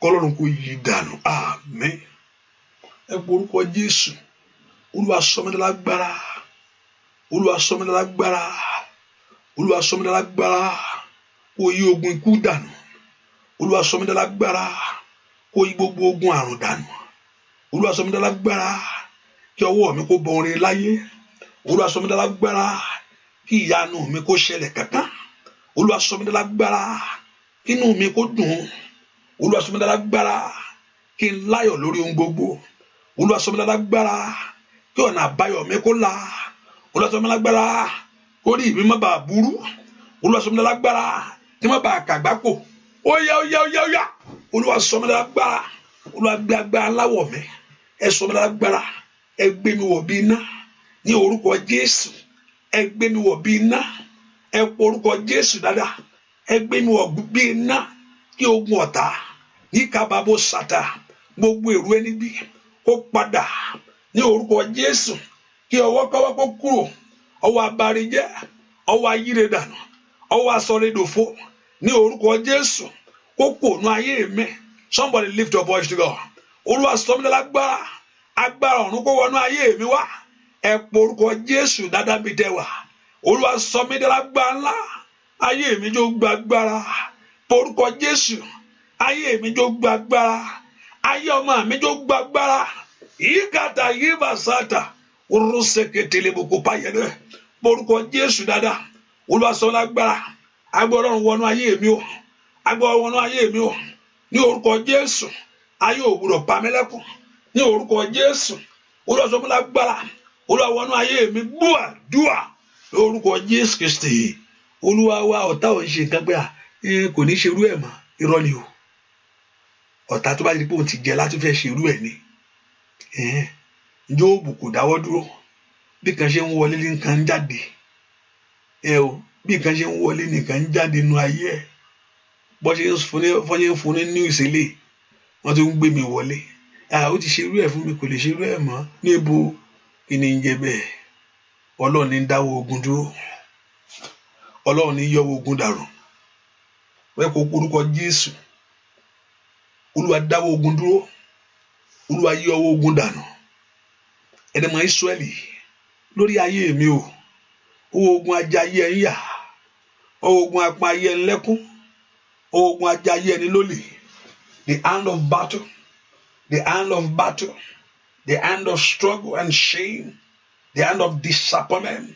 Speaker 2: kọ́lọ́run kó yí dànù. Àmín. Ẹ pé orúkọ Jésù. Olúwa sọ mí lágbára. Olúwa sọ mí lágbára. Olúwa sọ mí lágbára. Kó yí ogun ikú dànù. Olúwa sọ mí lágbára. Kó yí gbogbo ogun àrùn dànù. Olúwa sọ mí lágbára. Kí ọwọ́ mi kó bọ orin láyé. Olúwa sọ mí lágbára. Kí ìyanu mi kó ṣẹlẹ̀ kankan. Olúwa sọ mí lágbára. Kí inú mi kó dùn. Olúwa sọ mí lágbára. Kí n láyọ̀ lórí ohun gbogbo. Olúwa sọ mí lágbára. Kí ọ̀nà àbáyọ mi kó là. Olúwa sọ mí lágbára. Kó rí mi má bàa burú. Olúwa sọ mí lágbára. Kí má bàa kàgbákò. Óyá. Olúwa sọ mí lágbára. Olúwa gbé agbára láwọ̀ mi. Ẹ sọ mí lágbára. Ẹ gbé mi wọ̀ bí iná. Ní orúkọ Jésù. Ẹ gbé mi wọ̀ bí iná. Ẹ pọ orúkọ Jésù dáadáa. Ẹ gbé mi wọ̀ bí iná. Kí ogun ọ̀tá ní kábàbò sàtà gbogbo èrò ẹni bí kó padà ní orúkọ Jésù. Kí ọwọ́ kọ́wọ́ kó kúrò. Ọwọ́ abarijẹ́. Ọwọ́ ayíre dànù. Ọwọ́ asọ̀rẹ́dòfo ní orúkọ Jésù. Kó kò nú ayé mi. Somebody lift your voice to God. Olúwa sọ mí lágbára. Agbára ọ̀run kó wọnú ayé mi wá. Ẹ pọ orúkọ Jésù dáadáa bí tẹ wá. Olúwa sọ mí lágbára ńlá. Ayé mi jó gba agbára. Pọ orúkọ Jésù. Ayé mi jó gba agbára. Ayé ọmọ mi jó gba agbára. Ìkàtà yìí bá sàtà. Orúṣẹ́kẹ̀tẹ̀lẹ̀ bòkó pàyẹ̀dẹ̀. Pọ orúkọ Jésù dáadáa. Olúwa sọ lágbára. Agbára ọ̀run wọnú ayé mi o. Agbára wọnú ayé mi o. Ní orúkọ Jésù. Ayé ò gbọdọ̀ pa mí lẹ́kùn. Ní orúkọ Jésù. Olúwa sọ mí lágbára. Olúwa wọnú ayé mi gbọ́ àdúrà lórúkọ Jésù Kristi. Olúwa wa ọ̀tá ò ń ṣe nǹkan pé kò ní ṣerú ẹ̀ mọ́, irọ́ ni o. Ọ̀tá tó bá di pé òun ti jẹ láti fẹ́ ṣerú ẹ̀ ni. Jóòbù kò dáwọ́ dúró, bí kan ṣe ń wọlé ní nǹkan ń jáde. Bí kan ṣe ń wọlé nìkan ń jáde nínú ayé ẹ̀. Bọ́ ṣe ń fún ní news ilé, wọ́n tún ń gbé mi wọlé. Ó ti ṣerú ẹ̀ fún mi, kò lè ṣerú ẹ̀ mọ́. Níbo kí ni ń jẹ bẹ́ẹ̀? Ọlọ́run ní dáwọ́ ogun dúró. Ọlọ́run ní yọwọ́ ogun dànù. Wọ́n kò porúkọ Jésù. Olúwa dáwọ́ ogun dúró. Olúwa yọwọ́ ogun dànù. Ẹ̀dẹ̀mọ̀ Ísírẹ́lì lórí ayé mi o. Owó ogun ajá ayé ẹ̀ ń yà. Owó ogun apá ayé ẹ̀ ń lẹ́kún. Owó ogun ajá ayé ẹ̀ ní lólè. The hand of battle. The hand of battle. The hand of struggle and shame. The hand of disappointment.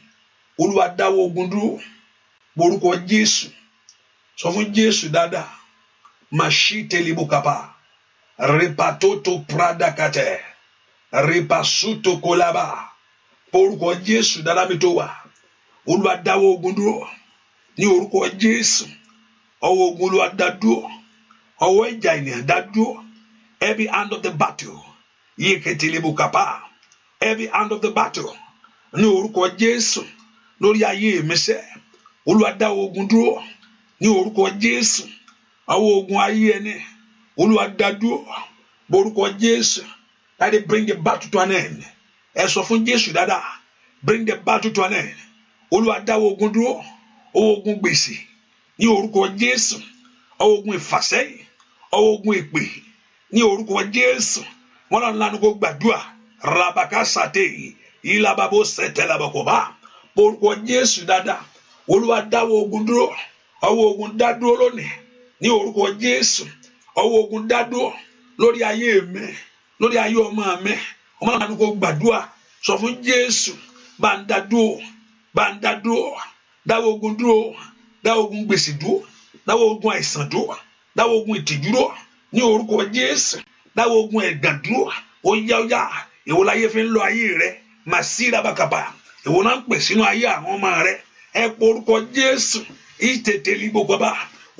Speaker 2: Olúwa dáwọ́ ogun dúró. Borúkọ Jésù. Sọ fún Jésù dáadáa. Mashite libukapa. Repatoto pradakate. Repasuto kolaba. Borúkọ Jésù dáadáa mi tó wà. Olúwa dáwọ́ ogun dúró. Ní orúkọ Jésù. Ọwọ́ ogun Olúwa dá dúró. Ọwọ́ ìjà ènìyàn dá dúró. Every hand of the battle. Yekete libukapa. Every hand of the battle. Ní orúkọ Jésù. Lórí ayé mi sẹ́. Olúwa dáwọ́ ogun dúró ní orúkọ Jésù. Àwọn ogun ayé ẹni Olúwa dá dúró borúkọ Jésù. That they bring the battle to an end. Ẹ sọ fún Jésù dáadáa. Bring the battle to an end. Olúwa dáwọ́ ogun dúró. Ọwọ́ ogun gbèsè ní orúkọ Jésù. Ọwọ́ ogun ìfàsẹ́yìn. Ọwọ́ ogun ìpè ní orúkọ Jésù. Wọ́n náà lánàá kó gbàdúrà. Rabaka sate ilababo setelabakoba. Borúkọ Jésù dáadáa. Olúwa dáwọ́ ogun dúró. Ọwọ́ ogun dá dúró lónìí ní orúkọ Jésù. Ọwọ́ ogun dá dúró lórí ayé mi, lórí ayé ọmọ mi. Ọmọ náà kò gbàdúrà. Sọ fún Jésù bá ń dá dúró, bá ń dá dúró. Dáwọ́ ogun dúró, dáwọ́ ogun gbèsè dúró, dáwọ́ ogun àìsàn dúró, dáwọ́ ogun ìtìjú dúró ní orúkọ Jésù. Dáwọ́ ogun ẹ̀gàn dúró. Ó yá èwo láyé fi ń lọ ayé rẹ. Màsíra bàkàbà. Èwo náà ń pè sínú ayé àwọn ọmọ rẹ. Ẹ porúkọ Jésù. Ìtètè libogbaba.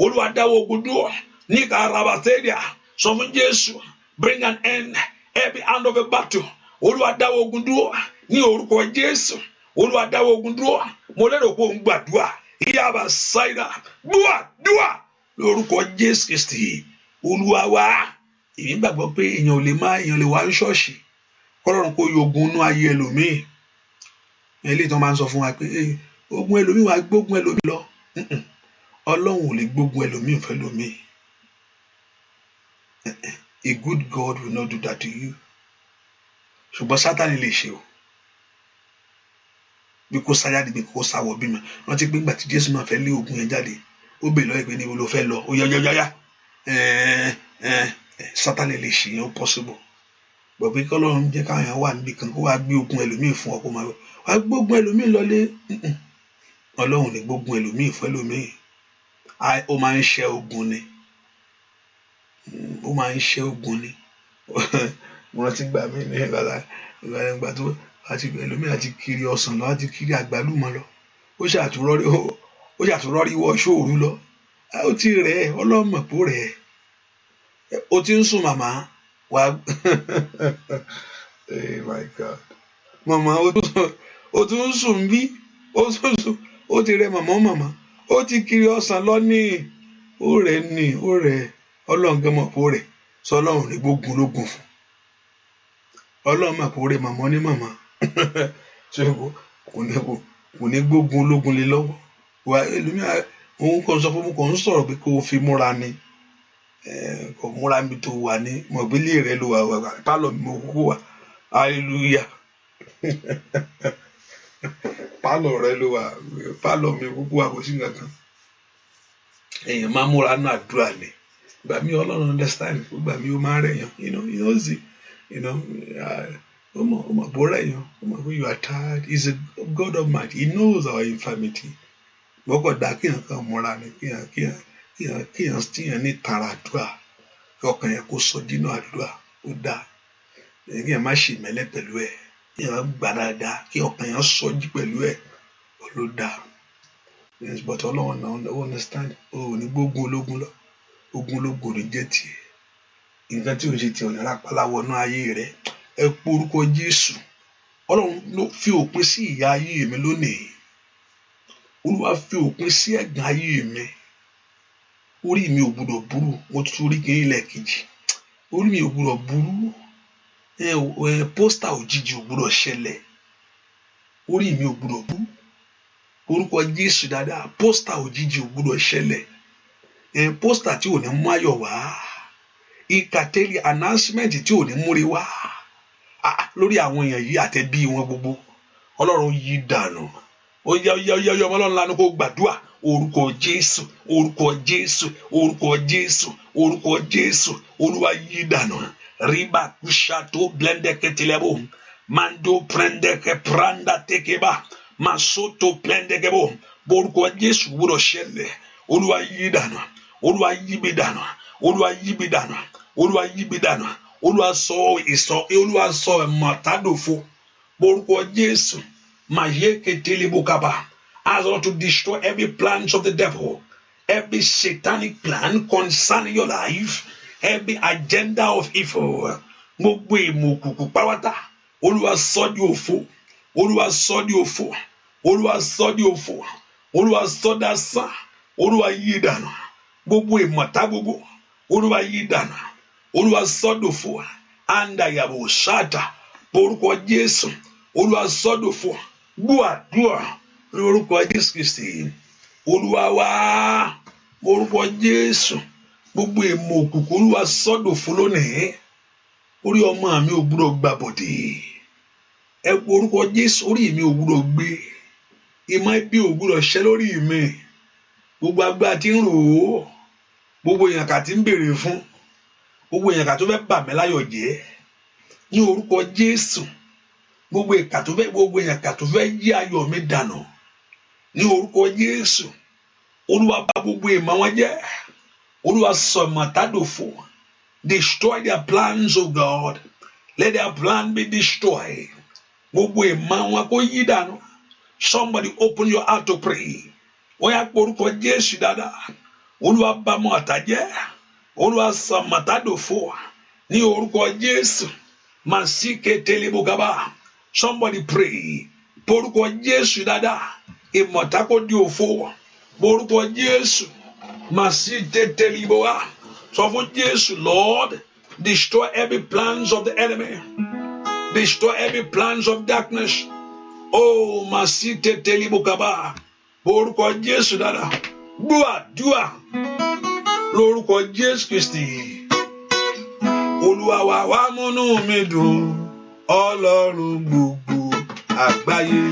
Speaker 2: Olúwa dáwọ́ ogun dúró ní karabateria. Sọ fún Jésù. Bring an end every hand of a battle. Olúwa dáwọ́ ogun dúró ní orúkọ Jésù. Olúwa dáwọ́ ogun dúró. Mo lérò pé òun gbàdúrà. Ìyába ṣáìdà. Dúà lórúkọ Jésù Kristi. Olúwa wa. Èmi gbàgbọ́ pé èèyàn lè wá ṣọ́ọ̀ṣì. Kọ́lọ́run kó yọ ogun inú ayé ẹlòmíì. Eléyìí tó máa ń sọ fún wa pé ogun ẹlòmíì wá gbógun ẹlòmíì lọ. Ọlọ́run ò lè gbógun ẹlòmíì fẹ́ lòmíì. A good God will not do that to you. Ṣùgbọ́n Sátánì lè ṣe o. Bí kò sáyáde bí kò sáwọ̀ bímọ. Wọ́n ti gbé ńgbà tí Jésù náà fẹ́ lé ogun yẹn jáde. Ó bèèrè lọ́wọ́ ìpè ní ló fẹ́ lọ. Ó yá. Sátánì lè ṣe yẹn ó possible. Bọ̀ pé kọ́lọ́run jẹ́ káwọn èèyàn wà níbi kan kó wá gbé ogun ẹlòmíì fún ọ kó máa wá gbógun ẹlòmíì lọlé. Ọlọ́run lè gbógun ẹlòmíì fún ẹlòmíì. Ó máa ń ṣẹ́ ogun ni. Ó máa ń ṣẹ́ ogun ni. Mo rántí gbà mí ní ìgbà tó àti ẹlòmíì àti kiri ọsàn lọ àti kiri àgbálùmọ̀ lọ. Ó ṣàtúrọ́rí wọ ṣóòru lọ. Ó ti rẹ̀ Ọlọ́run pò rẹ̀. Ó ti ń sùn màmá wá. Oh my God. Màmá ó tún ń sùn bí. Ó ti rẹ̀ màmá. Ó ti kiri ọsàn lọ ní. Ó rẹ̀ Ọlọ́run gan mọ̀ pò rẹ̀. Sọ Ọlọ́run ní gbógun lógun fún. Ọlọ́run mọ̀ pò rẹ̀ màmá ní màmá. Ṣé kò ní gbógun ológun lé lọ́wọ́. Wà ẹlòmíà òun kàn sọ fún mi kò ń sọ̀rọ̀ pé kó o fi múra ni. Kò múra mi tó wà ní mọ̀gbélé rẹ ló wà pálọ̀ mi mo kúkú wà. Hallelujah. Pálọ̀ rẹ ló wà. Pálọ̀ mi kúkú wà kò sí nǹkan. Èèyàn máa múra náà àdúrà ni. Gbà mí Ọlọ́run understand. Gbà mí ó máa rẹ̀ yàn. Ó mọ̀ bó rẹ̀ yàn. Ó mọ̀ pé you are tired. He's a God of might. He knows our infirmity. Gbọ́kọ̀ dá kíyàn kan múra ni kíyàn ní tara àdúrà. Kí ọkàn yẹn kó sọ dínà àdúrà. Ó dáa. Kíyàn má ṣe ìmẹ́lẹ́ pẹ̀lú ẹ̀. èèyàn gbà dáadáa kí ọkàn èèyàn sọjí pẹ̀lú ẹ̀ ló dáa. Yes, but Ọlọ́run náà ó understand o ò ní gbógun ológun lọ, ogun ológun ní jẹ́ tiẹ̀, nǹkan tí ò ń ṣe tiẹ̀ ò ní rápálá wọnú ayé rẹ̀. Ẹ po orúkọ Jésù. Ọlọ́run ló fi òpin sí ìyà ayé mi lónìí. Olúwa fi òpin sí ẹ̀gàn ayé mi. Orí mi ò gbọdọ̀ burú. Mo tún rí kí ilẹ̀ kejì. Orí mi ò gbọdọ̀ burú. Pósítà òjijì ò gbọdọ̀ ṣẹlẹ̀. Orí mi ò gbọdọ̀ burú. Orúkọ Jésù dáadáa. Pósítà òjijì ò gbọdọ̀ ṣẹlẹ̀. Pósítà tí ò ní mú ayọ̀ wá. Ìkàtẹ́lì announcement tí ò ní múre wá. Lórí àwọn èèyàn yìí àtẹ̀bí wọn gbogbo. Ọlọ́run yí dànù. Ó yá ọmọ Ọlọ́run lánàá kó gbàdúrà. Orúkọ Jésù, orúkọ Jésù, orúkọ Jésù, orúkọ Jésù. Olúwa yí dànù. Riba kushato blendeke telebo. Mando prendeke pranda tekeba. Masoto prendeke bo. Orúkọ Jésù gbọ́dọ̀ ṣẹlẹ̀. Olúwa yí dànù. Olúwa yí mi dànù. Olúwa yí mi dànù. Olúwa yí mi dànù. Olúwa sọ mọ̀tádòfo. Orúkọ Jésù. Mayeke telebo kaba. As well to destroy every plans of the devil, every satanic plan concerning your life, every agenda of evil. Gbogbo ìmọ̀ òkùnkùn pàwátà. Olúwa sọ di òfo. Olúwa sọ di òfo. Olúwa sọ di òfo. Olúwa sọ dasán. Olúwa yí dànù. Gbogbo ìmọ̀ta gbogbo. Olúwa yí dànù. Olúwa sọ dòfo. Anda yàbò ṣáàtà. Orúkọ Jésù. Olúwa sọ dòfo. Gbọ́ àdúrà. Orúkọ Jésù Kristi. Olúwa wá. Orúkọ Jésù. Gbogbo ìmọ̀ òkùnkùn Olúwa sọ dòfo lónìí. Orí ọmọ mi ò gbúdọ̀ gbàbọ̀dé. Ẹ po orúkọ Jésù. Orí mi ò gbúdọ̀ gbé. Ìmọ̀ ibi ò gbúdọ̀ ṣẹ lórí mi. Gbogbo agbára tí ń rò ó. Gbogbo èèyàn kà tí ń béèrè fún. Gbogbo èèyàn kà tó fẹ́ bà mí láyọ̀ jẹ́. Ní orúkọ Jésù. Gbogbo èèyàn kà tó fẹ́ yí ayọ̀ mi dànù. Ní orúkọ Jésù. Olúwa bà gbogbo ìmọ̀ wọn jẹ́. Olúwa sọ mọ̀tádòfo. Destroy their plans, O God. Let their plan be destroyed. Gbogbo ìmọ̀ wọn kó yí dànù. Somebody open your heart to pray. Wọ́n yá pé orúkọ Jésù dáadáa. Olúwa bà mọ̀tá jẹ́. Olúwa sọ mọ̀tádòfo. Ní orúkọ Jésù. Masike telebogaba. Somebody pray. Porúkọ Jésù dáadáa. Ìmọ̀ta kó di òfo. Porúkọ Jésù. Masite teleboa. Sọ fún Jésù, Lord, destroy every plans of the enemy. Destroy every plans of darkness. Oh, masite telebogaba. Porúkọ Jésù dáadáa. Gbọ́ àdúrà. Lórúkọ Jésù Kristi. Olúwa wá múnú mi dùn. Ọlọ́run gbogbo àgbáyé.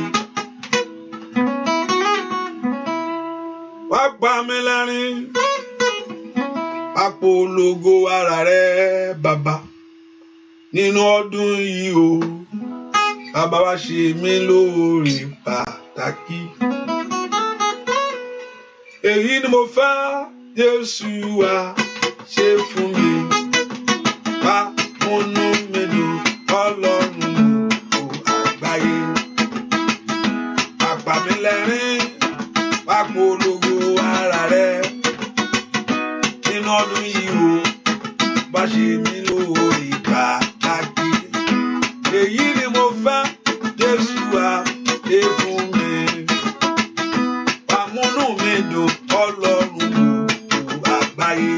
Speaker 2: Wá pa mí lẹ́rìn. Apolongo ara rẹ̀ bàbá. Nínú ọdún yìí o. Bàbá wa ṣe mí lóore pàtàkì. Èyí ni mo fẹ́ Jésù wá ṣe fún mi. Wá múnú mi dùn. Ọlọ́run gbogbo àgbáyé. Àpà mi lẹ́rìn. Wá polongo ara rẹ̀. Nínú ọdún yìí o. Bá ṣe mí lóore pàtàkì. Èyí ni mo fẹ́ Jésù wá ṣe fún mi. Wá múnú mi dùn. Ọlọ́run gbogbo àgbáyé.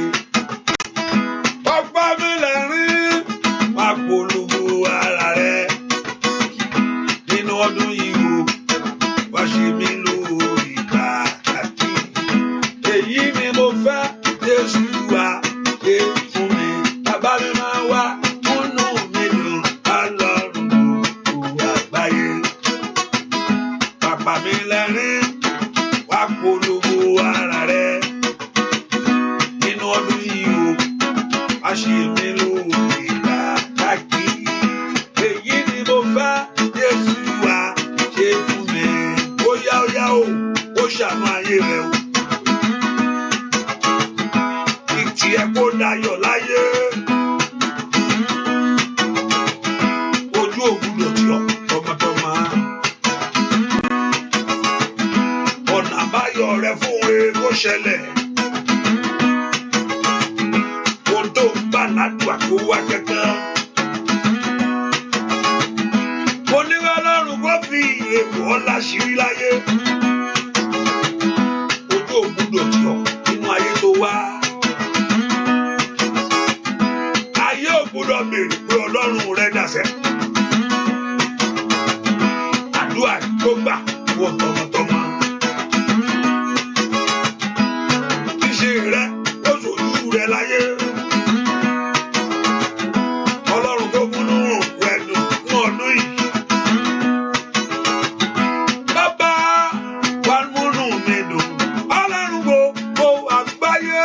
Speaker 2: Àpà mi lẹ́rìn. Wá polongo ara rẹ̀. Nínú ọdún yìí o. Wá ṣe mí lóore pàtàkì. Èyí ni mo fẹ́ Jésù wá ṣe fún mi. Bàbá mi máa wá múnú mi dùn. Ọlọ́run gbogbo àgbáyé. Àpà mi lẹ́rìn. Wá polongo ara rẹ̀. Nínú ọdún yìí o. Wá ṣe mí lóore pàtàkì. Èyí ni mo fẹ́ Jésù wá ṣe fún mi. Ó yá ṣẹlẹ̀. Ohun tó ń bá ládùúgbà kó wá kankan. Mo ní Ọlọ́run kó fi èèwọ̀ ọlá ṣírí láyé. Ojú ògbúdọ̀ tí ọ nínú ayé tó wá. Ayé ògbúdọ̀ béèrè pé Ọlọ́run rẹ dàsẹ́. Àdúrà tó gbà wọ tọmọtọmọ. Iṣẹ́ rẹ ó ṣojú rẹ láyé. Ọlọ́run tó múnú rẹ dùn ní ọdún yìí. Bàbá wa múnú mi dùn. Ọlọ́run gbogbo àgbáyé.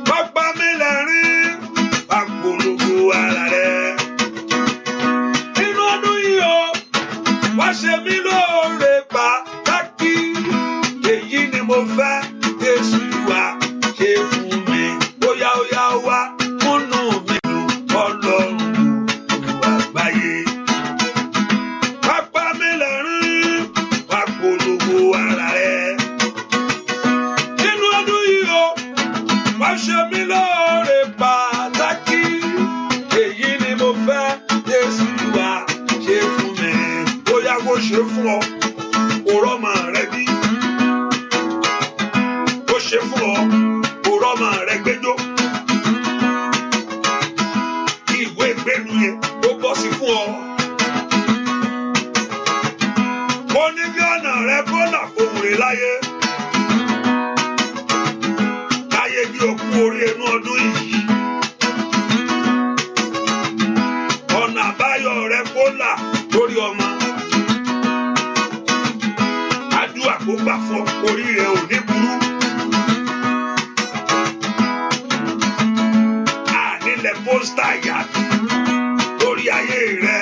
Speaker 2: Bàbá mi lẹ́rìn. Àpòlòpò ara rẹ̀. Nínú ọdún yìí o, wá ṣe mí lóore pàtàkì. Èyí ni mo fẹ́, Jésù wá ṣe fún mi. Óyá óyá wá múnú mi dùn. Ọlọ́run gbogbo àgbáyé. Bàbá mi lẹ́rìn. Àpòlòpò ara rẹ̀. Nínú ọdún yìí o, wá ṣe mí lóore pàtàkì. Èyí ni mo fẹ́, Jésù wá ṣe fún mi. Bóyá kó ṣe fún ọ, kò rọ́mọ rẹ bí. Kó ṣe fún ọ, kò rọ́mọ rẹ gbẹ́jọ́. Kí ìwé ìgbélu yẹn ó bọ́ sí fún ọ. Mo ní kí ọ̀nà rẹ kó là fòun rè láyé. Láyé bí o kú orí inú ọdún yìí. Ọ̀nà àbáyọ rẹ kó là lórí ọmọ. Àdúrà kó gbà fún ọ, orí rẹ ò ní burú. Ànílẹ̀ pósítà yá lórí ayé rẹ.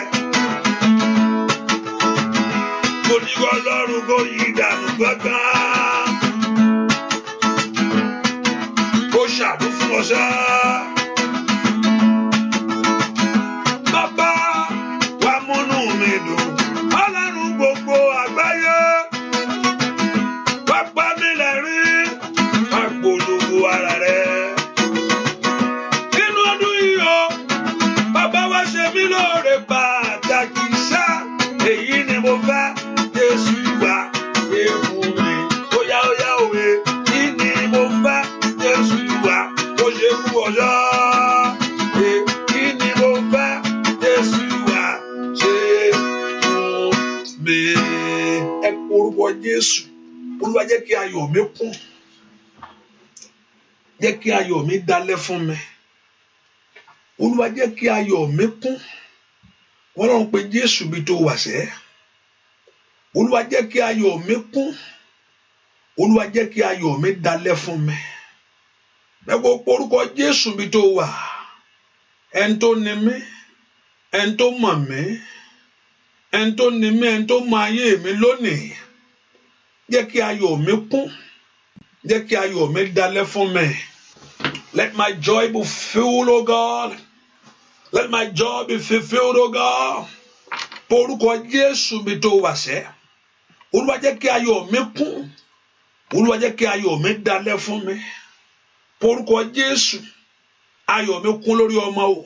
Speaker 2: Mo ní Ọlọ́run kó yí dànù gbọ́ngàn. Kó ṣàánú fún ọ ṣá. Bàbá wa múnú mi dùn. Ọlọ́run gbogbo àgbáyé. Bàbá mi lẹ́rìn. Àpòlòpò ara rẹ̀. Nínú ọdún yìí o, bàbá wa ṣe mí lóore pàtàkì ṣá. Èyí ni mo fẹ́, Jésù wá ṣe fún mi. Óyá óyá òwe. Kí ni mo fẹ́, Jésù wá kó ṣe fún ọ ṣá. Kí ni mo fẹ́, Jésù wá ṣe fún mi. Ẹ orúkọ Jésù. Olúwa jẹ́ kí ayọ̀ mi kún. Jẹ́ kí ayọ̀ mi dalẹ̀ fún mi. Olúwa jẹ́ kí ayọ̀ mi kún. Wọ́n lọ́n pe Jésù bí tó wà sẹ́. Olúwa jẹ́ kí ayọ̀ mi kún. Olúwa jẹ́ kí ayọ̀ mi dalẹ̀ fún mi. Bẹ́ẹ̀ kó orúkọ Jésù bí tó wà. Ẹni tó ní mí, ẹni tó mọ̀ mí, ẹni tó ní mí, ẹni tó mọ ayé mi lónìí. Jẹ́ kí ayọ̀ mi kún. Jẹ́ kí ayọ̀ mi dalẹ̀ fún mi. Let my joy be filled, O God. Let my joy be fulfilled, O God. Orúkọ Jésù bí tó wà sẹ́. Olúwa jẹ́ kí ayọ̀ mi kún. Olúwa jẹ́ kí ayọ̀ mi dalẹ̀ fún mi. Orúkọ Jésù. Ayọ̀ mi kún lórí ọmọ o.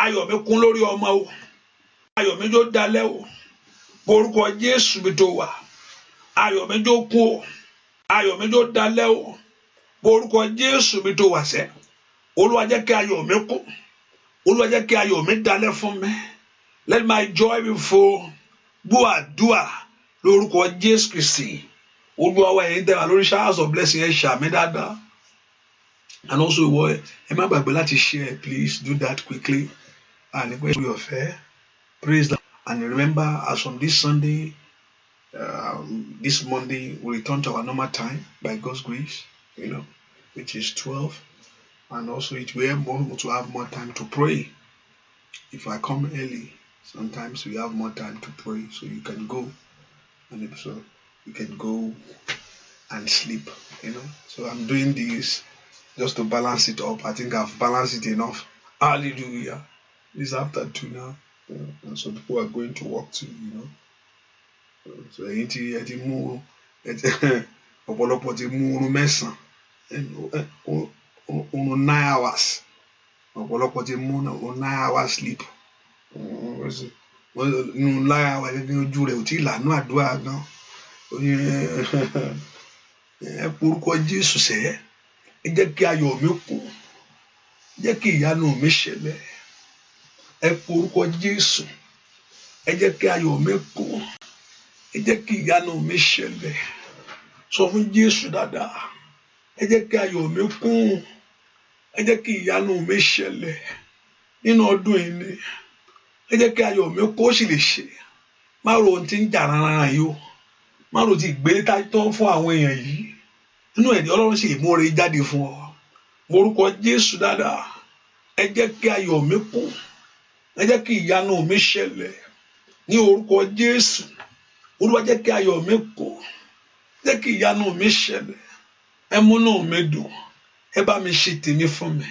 Speaker 2: Ayọ̀ mi kún lórí ọmọ o. Ayọ̀ mi jó dalẹ̀ o. Orúkọ Jésù bí tó wà. Ayọ̀ mi jó kún o. Ayọ̀ mi jó dalẹ̀ o. Orúkọ Jésù bí tó wà sẹ́. Olúwa jẹ́ kí ayọ̀ mi kún. Olúwa jẹ́ kí ayọ̀ mi dalẹ̀ fún mi. Let my joy be full. Gbọ́ àdúà lórúkọ Jésù Kristi. Olúwa wa ẹ̀yin tẹ́ wà lórí showers of blessing ẹ ṣàmì dáadáa. And also ẹ má gbàgbé láti share, please do that quickly. And if we offer, praise the Lord. And remember, as from this Sunday, this Monday, we return to our normal time by God's grace, which is 12. And also it will help more to have more time to pray. If I come early, sometimes we have more time to pray, so you can go, and if so, you can go and sleep. So I'm doing this just to balance it up. I think I've balanced it enough. Hallelujah. It's after 2 now, and so people are going to work too. So ọ̀pọ̀lọpọ̀ ti mú oorun mẹ́sàn-án oorun 9 hours ọ̀pọ̀lọpọ̀ ti mú 9 hours sleep nínú 9 hours gẹ́gẹ́ ojú rẹ̀ ò tí ì lànà àdúrà gan ẹ porúkọ Jésù sẹ́ ẹ jẹ́ kí ayọ̀ mi kún jẹ́ kí ìyanu mi ṣẹlẹ̀ ẹ porúkọ Jésù ẹ jẹ́ kí ayọ̀ mi kún ẹ jẹ́ kí ìyanu mi ṣẹlẹ̀ sọ fún Jésù dáadáa ẹ jẹ́ kí ayọ̀ mi kún ẹ jẹ́ kí ìyanu mi ṣẹlẹ̀ nínú ọdún yìí ni ẹ jẹ́ kí ayọ̀ mi kó sì lè ṣe má ro ohun tí ń jà rárá yìí o má ro ti ìgbélé tán fún àwọn èèyàn yìí nínú ẹ̀dí Ọlọ́run sì múre jáde fún ọ orúkọ Jésù dáadáa ẹ jẹ́ kí ayọ̀ mi kún ẹ jẹ́ kí ìyanu mi ṣẹlẹ̀ ní orúkọ Jésù Olúwa jẹ́ kí ayọ̀ mi kún jẹ́ kí ìyanu mi ṣẹlẹ̀ ẹ múnú mi dùn ẹ bá mi ṣe tèmi fún mi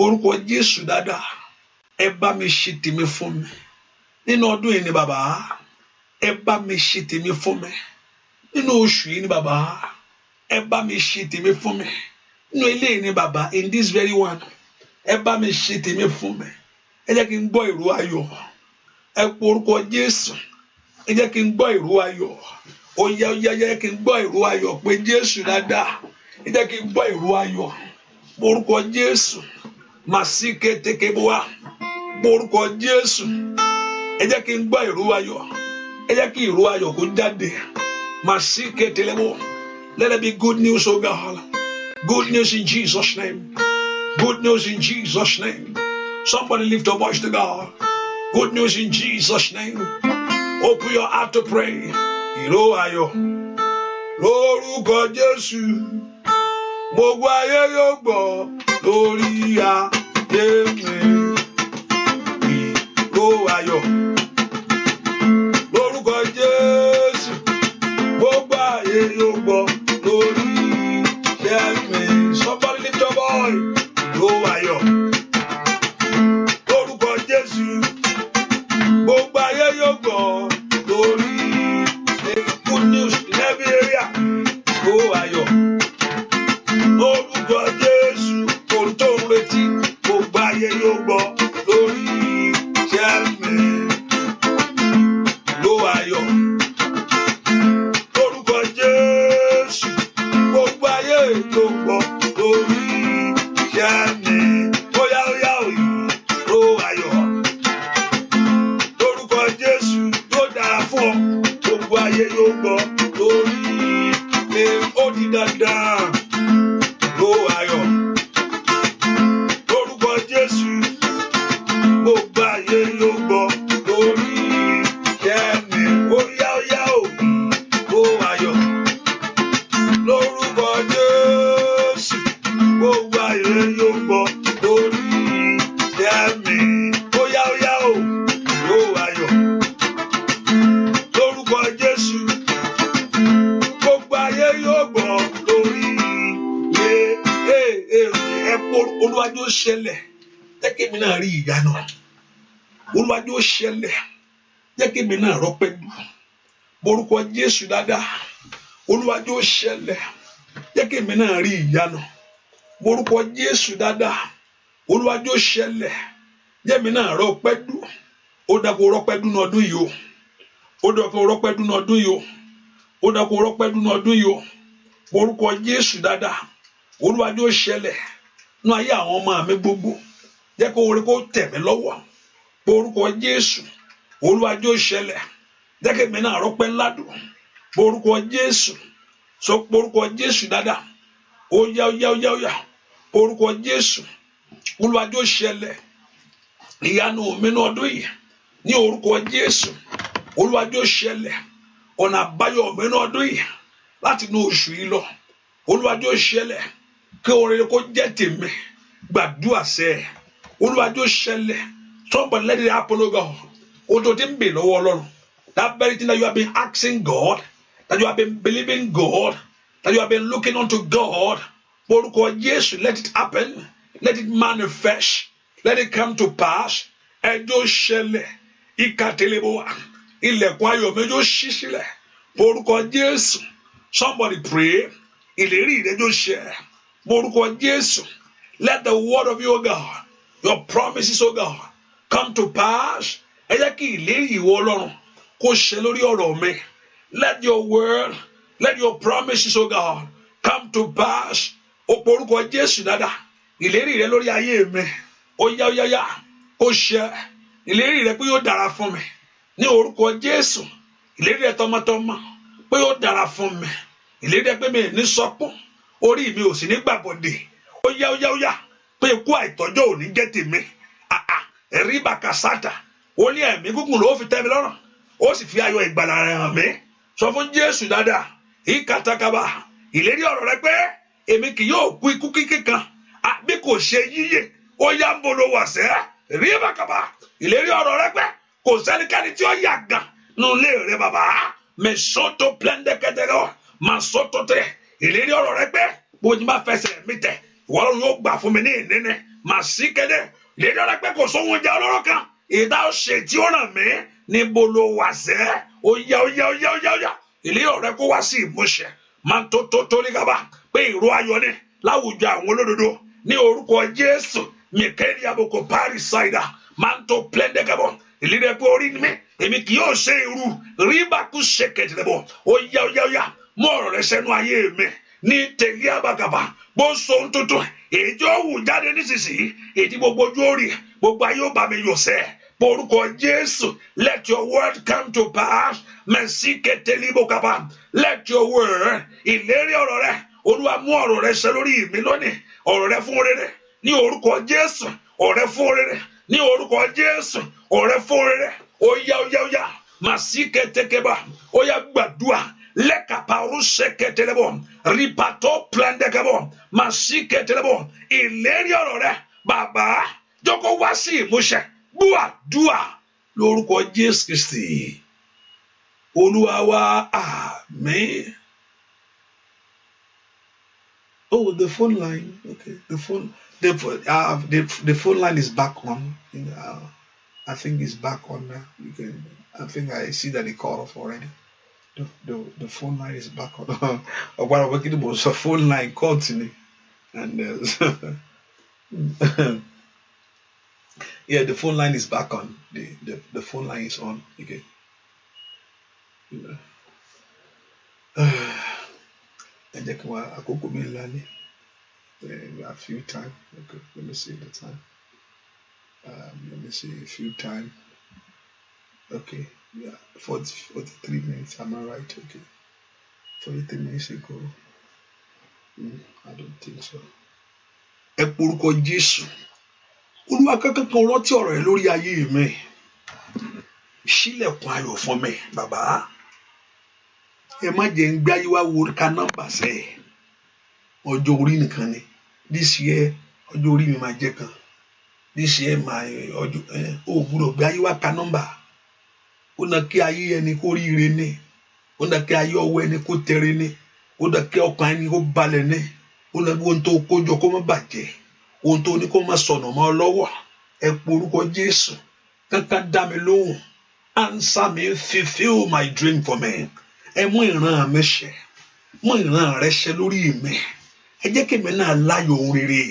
Speaker 2: orúkọ Jésù dáadáa ẹ bá mi ṣe tèmi fún mi nínú ọdún yìí ni bàbá ẹ bá mi ṣe tèmi fún mi nínú oṣù yìí ni bàbá ẹ bá mi ṣe tèmi fún mi nínú ilé yìí ni bàbá in this very one ẹ bá mi ṣe tèmi fún mi ẹ jẹ́ kí n gbọ́ ìró ayọ̀ ẹ pọ orúkọ Jésù ẹ jẹ́ kí n gbọ́ ìró ayọ̀ ó yẹ kí n gbọ́ ìró ayọ̀ pé Jésù dáadáa ẹ jẹ́ kí n gbọ́ ìró ayọ̀ orúkọ Jésù màsíkè tẹkẹbọwá orúkọ Jésù ẹ jẹ́ kí n gbọ́ ìró ayọ̀ ẹ jẹ́ kí ìró ayọ̀ kó jáde màsíkè tẹlẹbọ let it be good news oh God good news in Jesus name good news in Jesus name somebody lift your voice to God good news in Jesus name open your heart to pray ìró ayọ̀ lórúkọ Jésù gbogbo ayé yóò gbọ́ lórí ayé mi ìró ayọ̀ lórúkọ Jésù gbogbo ayé yóò gbọ́ lórí iṣẹ́ mi somebody lift your voice ìró ayọ̀ lórúkọ Jésù gbogbo ayé yóò gbọ́ lórí good news in every area ìró ayọ̀ lórúkọ Jésù ohun tó ń retí gbogbo ayé yóò gbọ́ lórí iṣẹ́ mi ìró ayọ̀ lórúkọ Jésù gbogbo ayé yóò gbọ́ lórí iṣẹ́ mi óyá ìró ayọ̀ lórúkọ Jésù yóò dára fún ọ gbogbo ayé yóò gbọ́ lórí ó di dandan. Ìró ayọ̀ lórúkọ Jésù gbogbo ayé yóò gbọ́ lórí iṣẹ́ mi óyá ìró ayọ̀ lórúkọ Jésù gbogbo ayé yóò gbọ́ lórí iṣẹ́ mi óyá ìró ayọ̀ lórúkọ Jésù gbogbo ayé yóò gbọ́ lórí Olúwa jọ̀ọ́ ṣẹlẹ̀ jẹ́ kí èmi náà rí ìyanu Olúwa jọ̀ọ́ ṣẹlẹ̀ jẹ́ kí èmi náà rọ́pẹ́ dù borúkọ Jésù dáadáa Olúwa jọ̀ọ́ ṣẹlẹ̀ jẹ́ kí èmi náà rí ìyanu borúkọ Jésù dáadáa Olúwa jọ̀ọ́ ṣẹlẹ̀ jẹ́ èmi náà rọ́pẹ́ dù ó dàgbò rọ́pẹ́ dù ní ọdún yìí ó dàgbò rọ́pẹ́ dù ní ọdún yìí ó dàgbò rọ́pẹ́ dù ní ọdún yìí borúkọ Jésù dáadáa Olúwa jọ̀ọ́ ṣẹlẹ̀ nú ayé àwọn ọmọ mi gbogbo jẹ́ kó orí kó tẹ̀ mí lọ́wọ́ borúkọ Jésù Olúwa jọ̀ọ́ ṣẹlẹ̀ jẹ́ kí èmi náà rọ́pẹ́ ládùn borúkọ Jésù sọ borúkọ Jésù dáadáa ó yá borúkọ Jésù Olúwa jọ̀ọ́ ṣẹlẹ̀ ìyanu mi ní ọdún yìí ní orúkọ Jésù Olúwa jọ̀ọ́ ṣẹlẹ̀ ọ̀nà àbáyọ mi ní ọdún yìí láti inú oṣù yìí lọ Olúwa jọ̀ọ́ ṣẹlẹ̀ kí orin kó jẹ́ tèmi gbàdúrà sẹ́ Olúwa jọ̀ọ́ ṣẹlẹ̀ somebody let it happen o God o tó ti ń bè lọ́wọ́ Ọlọ́run that very thing that you have been asking God that you have been believing God that you have been looking unto God orúkọ Jésù let it happen let it manifest let it come to pass ẹ jọ̀ọ́ ṣẹlẹ̀ ìkàtẹ́lẹ́bọ̀ ilẹ̀kùn ayọ̀ mi jọ̀ọ́ ṣí sílẹ̀ orúkọ Jésù Somebody pray. Ìlérí rẹ yóò ṣẹ. Orúkọ Jésù. Let the word of you, O God, your promises, O God, come to pass. Ẹ jẹ́ kí ìlérí ìwọ Ọlọ́run kó ṣẹ lórí ọ̀rọ̀ mi. Let your word, let your promises, O God, come to pass. Ó pe orúkọ Jésù dáadáa. Ìlérí rẹ lórí ayé mi. Ó yá kó ṣẹ. Ìlérí rẹ pé yóò dára fún mi. Ní orúkọ Jésù. Ìlérí rẹ tọmọtọmọ pé yóò dára fún mi. Ìlérí rẹ pé mi ní sọkún. Orí mi ò sì ní gbàbọ̀dè. Ó yá pé ikú àìtọ́jọ́ ò ní jẹ́ tèmi. Ẹ̀rí bàkàsátà. Ó ní ẹ̀mí gígùn ló fi tẹ́ mi lọ́rùn. Ó sì fi ayọ̀ ìgbàlà rẹ̀ hàn mí. Sọ fún Jésù dáadáa. Ìkàtàkàbà. Ìlérí ọ̀rọ̀ rẹ pé èmi kì yóò kú ikú kíkí kan. Bí kò ṣe yíyè. Ó yá ń bolo wà sẹ́. Rí bàkàbà. Ìlérí ọ̀rọ̀ rẹ pé kò sẹ́nikẹ́ni tí ó yà gàn nínú ilé rẹ bàbá. Mẹ̀sọ́tò plẹ́ndẹ́kẹ́tẹ́rọ. Màsọ́tò tẹ̀. Ìlérí ọ̀rọ̀ rẹ pé bó ti máa fẹsẹ̀ mi tẹ̀. Ìwọ Ọlọ́run yóò gbà fún mi ní ìníní. Màá sí kéde. Ìlérí ọ̀rọ̀ rẹ pé kò sóhun ìjà olóró kan. Ìdá òṣè tí ó ràn mí níbo ló wà sẹ́. Ó yá. Ìlérí ọ̀rọ̀ rẹ kó wá sí ìmúṣẹ. Máa tó ní kaba pé ìró ayọ̀ ni láwùjọ àwọn olódodo ní orúkọ Jésù. Mìkẹ́lì àbòkò Párísáìdà. Máa ń tó plẹ́ndẹ́gàbọ̀. Ìlérí rẹ pé orí mi èmi kì yóò ṣe irú ríbàkú ṣèkẹtìlẹ́bọ̀. Ó yá. Mú ọ̀rọ̀ rẹ sẹ́nu ayé mi ní tẹ̀lé àbàgàbà. Bó so ń tuntun èyí tí ó wù jáde nísinsìnyí èyí tí gbogbo ojú orí gbogbo ayé ó bá mi yọ̀ sẹ́. Orúkọ Jésù. Let your word come to pass. Mẹ̀sí kẹtẹ́líbò kaba. Let your word. Ìlérí ọ̀rọ̀ rẹ. Olúwa mú ọ̀rọ̀ rẹ ṣẹ lórí mi lónìí. Ọ̀rọ̀ rẹ fún rere ní orúkọ Jésù. Ọ̀rọ̀ rẹ fún rere ní orúkọ Jésù. Ọ̀rọ̀ rẹ fún rere. Ó yá. Màsí kẹtẹ́kẹ́bà. Ó yá gbàdúrà. Lekaparu seketelebo. Ripato plandekebo. Màsí kẹtẹ́lẹ́bọ̀. Ìlérí ọ̀rọ̀ rẹ bàbá jókòó wá sí ìmúṣẹ. Dúà lórúkọ Jésù Kristi. Olúwa wa, àmín. Oh, the phone line. Okay, the phone line is back on. I think it's back on now. I think I see that they called off already. The phone line is back on. While I'm working about the phone line continue, and yeah, the phone line is back on. The phone line is on again. And a few times. Okay, let me see the time. Let me see a few times. Okay, yeah, 43 minutes. Am I right? Okay, 43 minutes ago. I don't think so. Ẹ porúkọ Jésù. Olúwa kankan kan rántí ọ̀rọ̀ rẹ lórí ayé mi. Ṣílẹ̀kùn ayọ̀ fún mi, bàbá. Ẹ má jẹ́ ń gbé ayé wá wo ká nọ́mbà sẹ́. Ọjọ́ orí nìkan ni. This year, ọjọ́ orí mi máa jẹ́ kan. This year, ó gbúdọ̀ gbé ayé wá ká nọ́mbà. Ó na kí ayé ẹni kó ríire ní. Ó na kí ayé ọwọ́ ẹni kó tẹ̀rẹ̀ ní. Ó na kí ọkàn ẹni kó balẹ̀ ní. Ó na kí ohun tó kójọ kó má bàjẹ́. Ohun tó ní kó má sọnù mọ́ ọ lọ́wọ́. Ẹ porúkọ Jésù. Kankan dá mi lóhùn. Answer me, fulfill my dream for me. Ẹ mú ìran mi ṣẹ. Mú ìran rẹ ṣẹ lórí mi. Ẹ jẹ́ kí mi náà láyọ̀ ohun rere.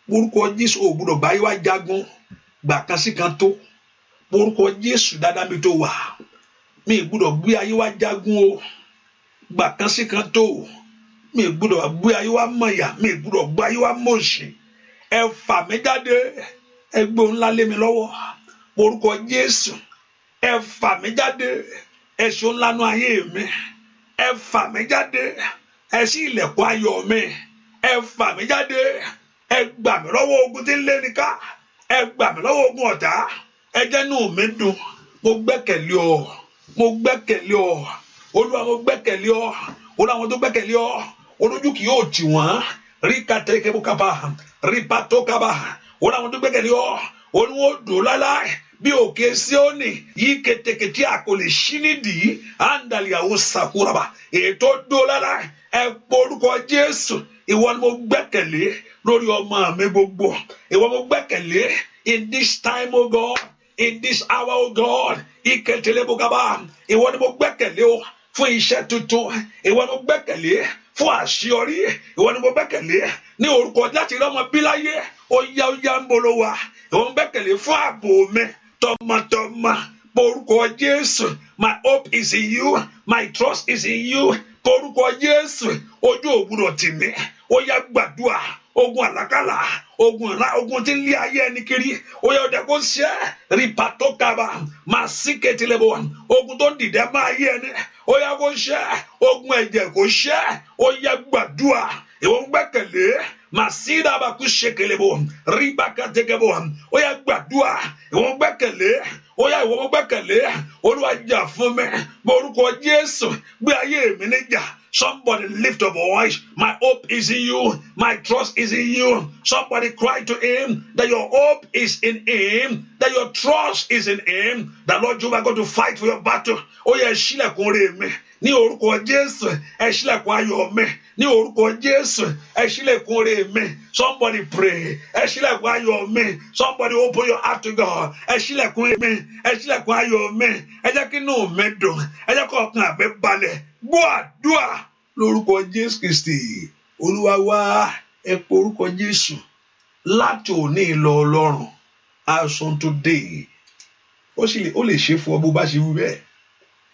Speaker 2: Porúkọ Jésù ò gbúdọ̀ báyìí wá jagun. Gbà kan sí kan tó. Porúkọ Jésù dáadáa mi tó wà. Mi gbúdọ̀ gbé ayé wá jagun o. Gbà kan sí kan tó. Mi gbúdọ̀ gbé ayé wá mọ̀yà. Mi gbúdọ̀ gbé ayé wá mọ̀ṣì. Ẹ fà mí jáde. Ẹ gbé ohun ńlá lé mi lọ́wọ́. Porúkọ Jésù. Ẹ fà mí jáde. Ẹ ṣe ohun ńlá nú ayé mi. Ẹ fà mí jáde. Ẹ ṣí ilẹ̀kùn ayọ̀ mi. Ẹ fà mí jáde. Ẹ gbà mí lọ́wọ́ ogun tí ń lé ní ká. Ẹ gbà mí lọ́wọ́ ogun ọ̀tá. Ẹ jẹ́ inú mi dùn. Mo gbẹ́kẹ̀lé ọ. Mo gbẹ́kẹ̀lé ọ. Olúwa mo gbẹ́kẹ̀lé ọ. Olúwa àwọn tó gbẹ́kẹ̀lé ọ. Olójú kì yóò tì wọ́n. Rí kàtẹ́kẹ́ kaba. Rí pàtó kaba. Olúwa àwọn tó gbẹ́kẹ̀lé ọ. Olúwa dùn láláì. Bí òkè Síónì yí kẹtẹkẹtẹ àkọlé ṣínídìí. Ándàlì àwọn sàkúràbà. Ètò dùn láláì. Ẹ porúkọ Jésù. Ìwọ ni mo gbẹ́kẹ̀lé lórí ọmọ mi gbogbo. Ìwọ mo gbẹ́kẹ̀lé in this time, oh God. In this hour, oh God. Ìkẹtẹlẹ bó kaba. Ìwọ ni mo gbẹ́kẹ̀lé o fún iṣẹ́ tuntun, ìwọ ni mo gbẹ́kẹ̀lé fún àṣeyọrí, ìwọ ni mo gbẹ́kẹ̀lé ní orúkọ láti rí ọmọ bí láyé, ó yá ń bolo wa, ìwọ mo gbẹ́kẹ̀lé fún ààbò mi tọmọtọmọ, orúkọ Jésù. My hope is in you, my trust is in you, orúkọ Jésù. Ojú ògbúdọ̀ tì mí, ó yá gbàdúrà. Ogun àlákàlà, ogun tí ń lé ayé ẹni kiri, ó yá ọdẹ kó ṣẹ́, rìpàtó kaba, máa sí kẹtìlẹ́bọ̀, ogun tó ń dìde máa ayé ẹni, ó yá kó ṣẹ́, ogun ẹ̀jẹ̀ kó ṣẹ́, ó yá gbàdúrà. Ìwọ ń gbẹ́kẹ̀lé, máa sí dábàá kú ṣèkèlébọ̀, rìbàkàtẹ́kẹ̀bọ̀, ó yá gbàdúrà. Ìwọ ń gbẹ́kẹ̀lé, ó yá ìwọ ń gbẹ́kẹ̀lé, Olúwa jà fún mi, orúkọ Jésù, gbé ayé mi níjà. Somebody lift up a voice. My hope is in you. My trust is in you. Somebody cry to him that your hope is in him, that your trust is in him. The Lord Jehovah going to fight for your battle. Oh yeah, ṣílẹ̀kùn rẹ̀ mi. Ní orúkọ Jésù, ẹ ṣílẹ̀kùn ayọ̀ mi. Ní orúkọ Jésù, ẹ ṣílẹ̀kùn rẹ̀ mi. Somebody pray. Ẹ ṣílẹ̀kùn ayọ̀ mi. Somebody open your heart to God. Ẹ ṣílẹ̀kùn rẹ̀ mi. Ẹ ṣílẹ̀kùn ayọ̀ mi. Ẹ jẹ́ kí inú mi dùn. Ẹ jẹ́ kí ọkàn mi balẹ̀. Gbọ́ àdúrà lórúkọ Jésù Kristi Olúwa wa. Ẹ pe orúkọ Jésù láti òní lọ Ọlọ́run. As on today, ó lè ṣe fún ọ bó bá ṣe wí bẹ́ẹ̀.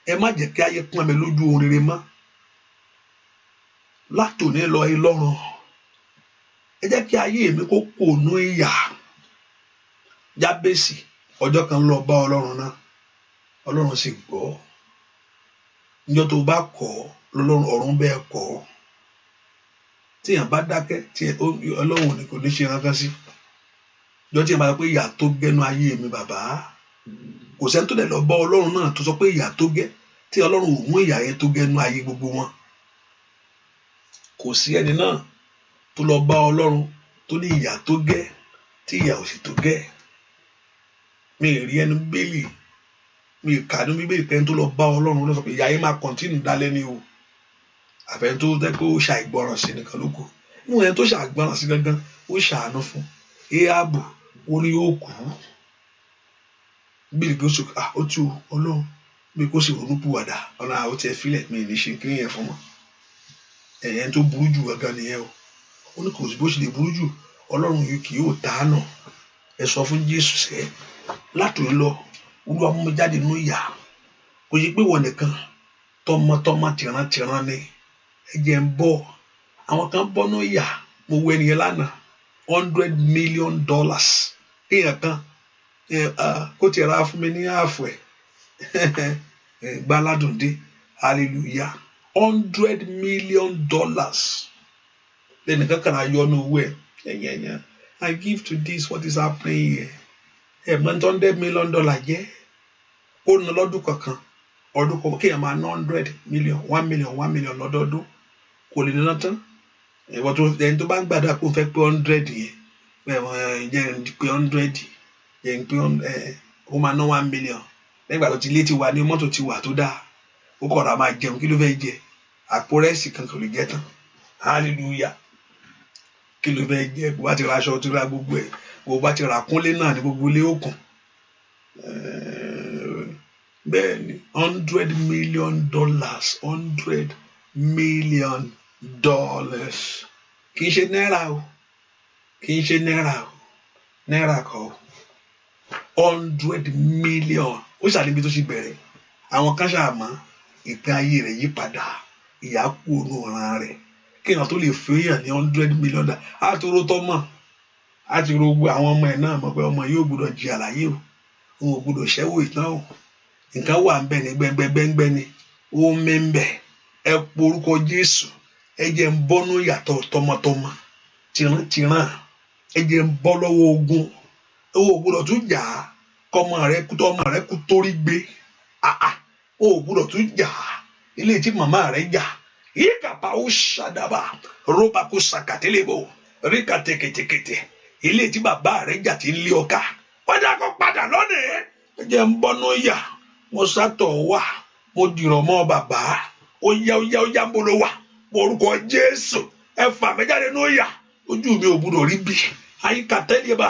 Speaker 2: Ẹ má jẹ́ kí ayé pọ́n mi lójú ohun rere mọ́. Láti òní lọ Ọlọ́run, ẹ jẹ́ kí ayé mi kó kònú ìyà. Jábésì ọjọ́ kan lọ bá Ọlọ́run náà, Ọlọ́run sì gbọ́. Níjọ́ tó bá kọ̀ lọ́lọ́run ọ̀run bẹ́ẹ̀ kọ̀. Tí èèyàn bá dákẹ́ tí Ọlọ́run kò ní ṣe ránkan sí. Níjọ́ tí èèyàn bá sọ pé ìyà tó gẹ́nu ayé mi bàbá, kò sẹ́ni tó dẹ̀ lọ bá Ọlọ́run náà tó sọ pé ìyà tó gẹ́, tí Ọlọ́run ò mú ìyà yẹn tó gẹ́nu ayé gbogbo wọn. Kò sí ẹni náà tó lọ bá Ọlọ́run tó ní ìyà tó gẹ́ tí ìyà ò sì tó gẹ́. Mi ì rí ẹnu bíbélì, mi ì kà ní bíbélì pé ẹni tó lọ bá Ọlọ́run ló sọ pé ìyà yẹn máa kọ́ntínù dálẹ́ ní o. Àfẹ́ni tó jẹ́ pé ó ṣàìgbọràn sí nìkan ló kù. Mú ẹni tó ṣàìgbọràn sí gangan ó ṣàánú fún. Éhábù ó ní ó kú. Bíbélì pé ó tú Ọlọ́run bí kò sì ronú pìwàdà, ọ̀nà àwọn tí ẹ fílẹ̀ mi ní ṣe kí yẹn fún wọn. Ẹ̀yẹn tó burú jù gangan nìyẹn o. Ó ní kò sí bó ṣe lè burú jù, Ọlọ́run yìí kì yóò tàánà. Ẹ sọ fún Jésù sẹ́, látòun lọ Olúwa mú mi jáde nínú ìyà. Kò yí pé wọ́n nìkan, tọmọtọmọ tìrántìrán ni. Ẹ jẹ́ ń bọ̀. Àwọn kan bọ́ nínú ìyà. Mo wo ẹnìyẹn lánàá, $100 million. Èèyàn kan kó tiẹ̀ ra fún mi ní ààfọ̀ ẹ̀. Gbáládùn dé, hallelujah. $100 million. Lẹ́nìkan kan ayọ́ ní owó ẹ̀. I give to this, what is happening here? $100 million jẹ́. Ó ná lọ́dún kankan. Ọdún kan kéèyàn máa ná 100 million, 1 million lọ́dọọdún. Kò lè ná tán. Ẹni tó bá ń gbàdúrà kó fẹ́ pé 100 yẹn. Jẹ́ ń pé 100. Jẹ́ ń pé ó máa ná 1 million. Nígbà tó ti ilé ti wà ní mọ́tò ti wà tó dáa. Ó kọ̀ọ̀rọ̀ máa jẹun, kí ló fẹ́ jẹ? Àpò rẹ́sì kan kò lè jẹ tán. Hallelujah. Kí ló fẹ́ jẹ? Bó bá ti ra aṣọ tó ra gbogbo ẹ̀. Bó bá ti ra kúnlé náà ní gbogbo ilé òkun. Bẹ́ẹ̀ ni $100 million. $100 million. Kì í ṣe náírà o. Kì í ṣe náírà o. Náírà kọ́ o. 100 million. Ó ṣàlébí tó ṣe bẹ̀rẹ̀. Àwọn kan ṣàmọ́ ìpín ayé rẹ̀ yí padà. Ìyà kú ònú ọ̀ràn rẹ̀. Kí èèyàn tó lè fún èèyàn ní $100 million. Á tó ro tọ́mọ̀. Á ti ro gbogbo àwọn ọmọ ẹ̀ náà mọ̀ pé ọmọ yóò gbọ́dọ̀ jí àlàyé o. Òun ò gbọ́dọ̀ ṣẹ́wó ìtàn o. Nǹkan wà ń bẹ ní gbẹ́ngbẹ́ngbẹ́ ni. Ó ń bẹ. Ẹ po orúkọ Jésù. Ẹ jẹ́ ń bọ́ nú ìyàtọ̀ tọmọtọmọ. Tìrántìrán. Ẹ jẹ́ ń bọ́ lọ́wọ́ ogun. O ò gbọ́dọ̀ tún jà á. Kọ́mọ rẹ kú torí gbé. O ò gbọ́dọ̀ tún jà á. Ilé tí màmá rẹ̀ jà. Ìkàpá ó ṣàdàbà. Rọ́bà kó sàkàtẹ́lẹ̀bọ̀. Ríkà tẹ̀kẹ̀tẹ̀kẹ̀tẹ̀. Ilé tí bàbá rẹ̀ jà ti ń lé ọká. Wọ́n dá kó padà lónìí. Ẹ jẹ́ ń bọ́ nú ìyà. Mo sátọ̀ wá. Mo dìrọ̀ mọ́ bàbá. Ó yá ń bolo wà. Orúkọ Jésù. Ẹ fà mí jáde nú ìyà. Ojú mi ò gbọ́dọ̀ rí bí. Àyíká tẹ́lẹ̀ bá.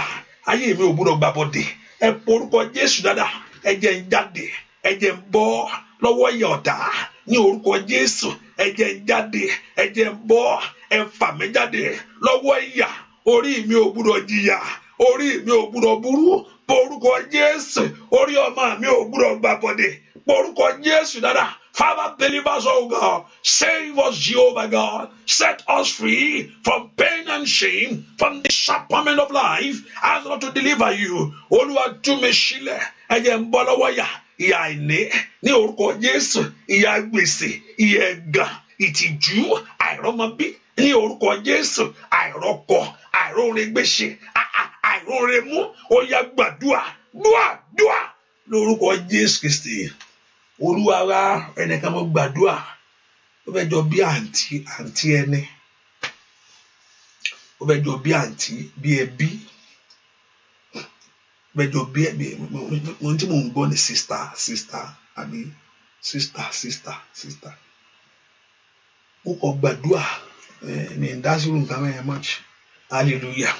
Speaker 2: Ayé mi ò gbọ́dọ̀ gbàbọ̀dé. Ẹ porúkọ Jésù dáadáa. Ẹ jẹ́ ń jáde. Ẹ jẹ́ ń bọ́ lọ́wọ́ ìyà ọ̀tá. ní orúkọ Jésù ẹ̀jẹ̀ ń jáde ẹ̀jẹ̀ ń bọ́ ẹ fà mí jáde lọ́wọ́ ìyà orí mi ò gbúdọ̀ jìyà orí mi ò gbúdọ̀ burú porúkọ Jésù orí ọmọ mi ò gbúdọ̀ gbàbọ̀dẹ̀ porúkọ Jésù dáadáa. Father, deliver us, oh God. Save us, Jehovah God. Set us free from pain and shame, from the disappointment of life. Ask God to deliver you. Olúwa tú mi sílẹ̀. Ẹ̀jẹ̀ ń bọ́ lọ́wọ́ ìyà àìní ní orúkọ Jésù. Ìyà gbèsè, ìyà ẹ̀gàn, ìtìjú, àìrọ́mọbí ní orúkọ Jésù. Àìrọ́kọ, àìróregbèsè, àìróremú. Ó yá gbàdúà, dúà lórúkọ Jésù Kristi. Olúwa wa ẹnìkan mo gbàdúà ó fẹ́ jọ bí àǹtí ẹni ó fẹ́ jọ bí àǹtí bí ẹbí ó fẹ́ jọ bí ẹbí mo tí mò ń gbọ́ ní sister àbí sister ó kọ gbàdúà mi ń dá sí irú nǹkan mẹ́rin much hallelujah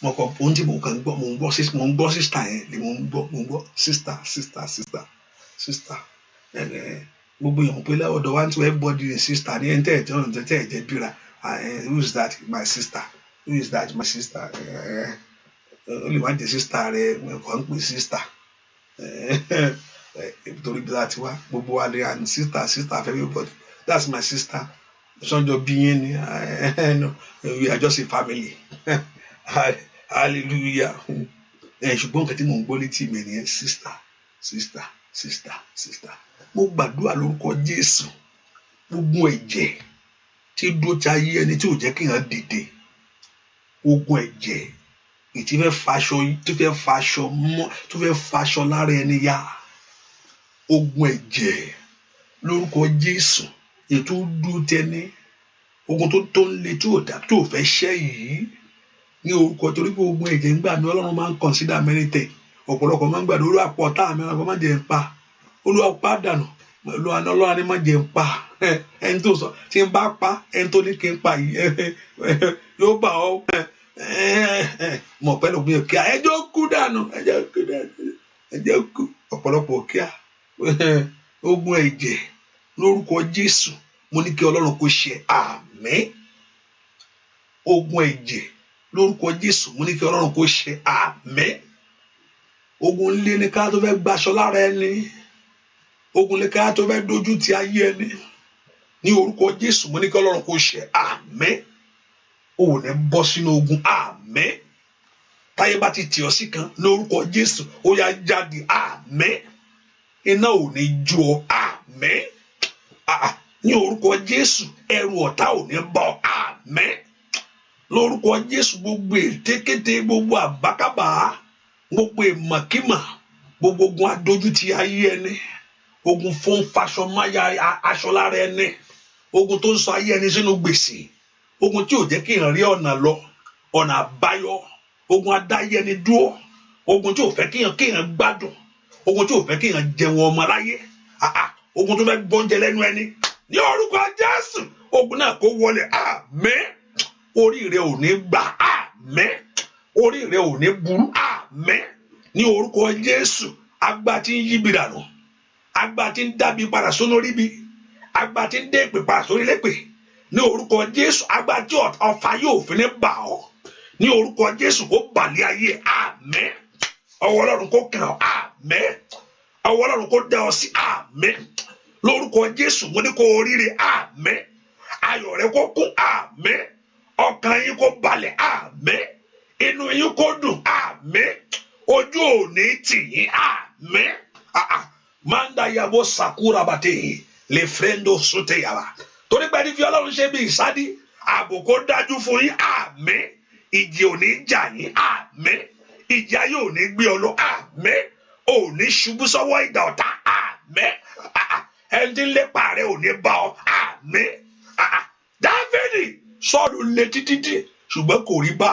Speaker 2: mo kọ ohun tí mo kàn gbọ́ mo ń gbọ́ sister yẹn ni mo ń gbọ́ sister gbogbo èèyàn pé lọ́dọ̀ wá ń tún everybody ní sister ní ẹni tẹ́ẹ̀tẹ́ ọ̀nà tẹ́ẹ̀jẹ́ bíra who is that my sister ó lè wá jẹ́ sister rẹ̀ kàn ń pè sister torí bí láti wá gbogbo wa lè and sister for everybody that's my sister sọ́njọ́ bí yín ni we are just a family hallelujah ṣùgbọ́n nǹkan tí mò ń gbọ́ létí mi nìyẹn sister mo gbàdúrà lórúkọ Jésù gbogbo ẹ̀jẹ̀ tí dúró ti ayé ẹni tí ò jẹ́ kí èèyàn dìde ogun ẹ̀jẹ̀ ìtí fẹ́ faṣọ lára ẹni yá ogun ẹ̀jẹ̀ lórúkọ Jésù ètò dúró tẹni ogun tó ń le tí ò fẹ́ ṣẹ́ yìí ní orúkọ torí pé ogun ẹ̀jẹ̀ ń gbà mí Ọlọ́run máa ń consider mẹ́rìntẹ̀ ọ̀pọ̀lọpọ̀ máa ń gbàdúrà olúwa pọ̀ tá àmì ọ̀pọ̀ máa jẹ́ ń pa olúwa pa dànù olúwa ni máa jẹ́ ń pa ẹni tó sọ tí ń bá pa ẹni tó ní kí n pa yìí yóò bá ọ mọ̀ pẹ́lú ògbìn òkè ẹjọ́ kú dànù ẹjọ́ kú ọ̀pọ̀lọpọ̀ òkè ogun ẹ̀jẹ̀ lórúkọ Jésù mo ní kí Ọlọ́run kó ṣe àmín ogun ẹ̀jẹ̀ lórúkọ Jésù mo ní kí Ọlọ́run kó ṣe àmín. Ogun lé ní ká tó fẹ́ gbaṣọ lára ẹni ogun lé ká tó fẹ́ dojú ti ayé ẹni ní orúkọ Jésù mo ní kí Ọlọ́run kó ṣe àmín ò ní bọ́ sínú ogun àmín táyé bá ti tì ọ́ sí kan lórúkọ Jésù ó yá jáde àmín iná ò ní jó ọ àmín ní orúkọ Jésù ẹrù ọ̀tá ò ní bọ́ àmín lórúkọ Jésù gbogbo ètékété gbogbo àbákábà gbogbo ìmọ̀kímọ̀ gbogbo ogun adójútì ayé ẹni ogun fún faṣọ máyà aṣọ lára ẹni ogun tó ń sọ ayé ẹni sínú gbèsè ogun tí ò jẹ́ kí èèyàn rí ọ̀nà lọ ọ̀nà àbáyọ ogun adáyé ẹni dúró ogun tí ò fẹ́ kéèyàn gbádùn ogun tí ò fẹ́ kéèyàn jẹun ọmọ láyé ogun tó fẹ́ gbọ́njẹ lẹ́nu ẹni ní orúkọ Jésù ogun náà kó wọlé àmín orí rẹ ò ní gbà àmín orí rẹ ò ní burú àmín ní orúkọ Jésù agbá tí ń yíbi dànù agbá tí ń dábì padà sórí bí agbá tí ń dé èpè padà sórí lépè ní orúkọ Jésù agbá tí ọfà yóò fi ní bà ọ́ ní orúkọ Jésù kó bàlẹ́ ayé àmín ọwọ́ Ọlọ́run kó kàn ọ́ àmín ọwọ́ Ọlọ́run kó dá ọ sí àmín lórúkọ Jésù mo ní kó oríire àmín ayọ̀ rẹ kó kún àmín ọkàn yín kó balẹ̀ àmín inú yín kó dùn àmín ojú òní tì yín àmín manda yabo sakura bate le frendo sote yaba torí pé ní fi Ọlọ́run ṣe bí ìsádi ààbò kó dájú fún yín àmín ìjì òní jà yín àmín ìjì ayé òní gbé ọ lọ àmín òní ṣubú sọ́wọ́ ìdà ọ̀tá àmín ẹni tí ń lépa rẹ òní bá ọ àmín Dáfídì Sọ́ọ̀lù lé títí ṣùgbọ́n kò rí bá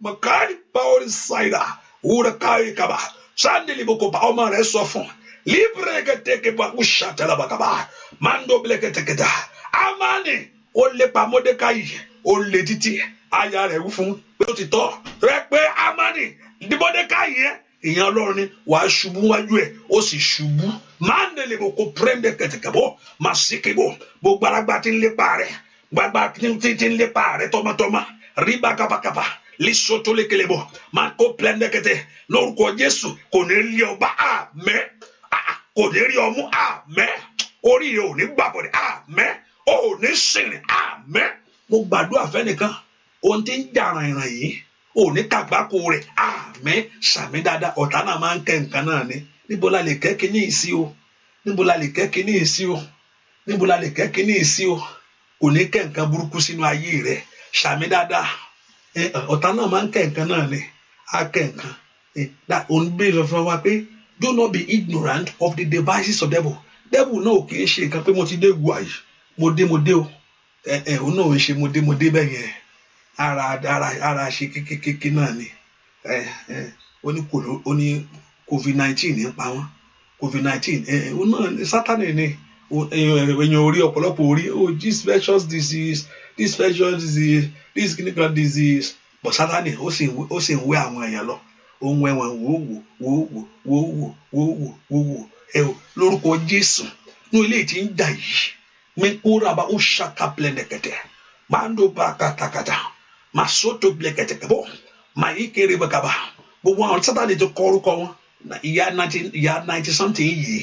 Speaker 2: makari báwọ̀rì ṣáìdà wúrà káyé kaba sáńdìlì boko bá ọmọ rẹ sọ fún libre kẹtẹkẹ bá kú ṣàtẹlẹ bàkàbà mando bílẹ kẹtẹkẹtà Ámánì ó lépa Módékáì ó lé títí aya rẹ wú fún pé ó ti tọ́ rẹ pé Ámánì ní Módékáì yẹn èèyàn Ọlọ́run ni wàá ṣubú wájú ẹ̀ ó sì ṣubú mándèlè bò kó pírẹ́ndé kẹ̀tẹ̀kẹ̀bọ̀ máa sì kébò gbogbo alágbá tí ń lépa rẹ̀ gbàgbà tí ń lépa rẹ̀ tọmọtọmọ ríbà kábàkábà lísòtò lékelebọ̀ máa kó pírẹ́ndé kẹ̀tẹ̀ lórúkọ Jésù kò ní rí ọba àmín kò ní rí ọmú àmín orí rẹ̀ ò ní gbàbọ̀dẹ̀ àmín ò ní sìnrìn àmín mo gbàdúrà fẹ́nìkan ohun tí ń jà ràìràn yìí ò ní kàgbákò rẹ̀ àmín sàmì dáadáa ọ̀tá náà máa ń kẹ́ nǹkan náà ni níbo la lè kẹ́ kíní ìsí o níbo la lè kẹ́ kíní ìsí o níbo la lè kẹ́ kíní ìsí o kò ní kẹ́ nǹkan burúkú sínú ayé rẹ̀ sàmì dáadáa ọ̀tá náà máa ń kẹ́ nǹkan náà ni á kẹ́ nǹkan òun bí lọ fún wa pé do not be ignorant of the devices of devil náà kì í ṣe nǹkan pé mo ti dé gu àyè mo dé o òun náà ń ṣe mo dé bẹ́ẹ̀ yẹn ara ṣe kékeré náà ni ó ní COVID-19 ní pa wọ́n COVID-19 òun náà Sátánì ni èèyàn orí ọ̀pọ̀lọpọ̀ orí this infectious disease this clinical disease but Sátánì ó sì ń wé àwọn èèyàn lọ ó ń wé wọn wò lórúkọ Jésù ní ilé tí ń jà yìí mi kóra bá ó ṣàkà plẹ̀nẹ̀kẹ̀tẹ̀ máa ń dó bá kàtàkàtà máa sọ́tò plẹ̀kẹ̀tẹ̀ bọ̀ máa yí kéré bàkàbà gbogbo àwọn Sátánì ti kọ orúkọ wọn ìyá 90 something yìí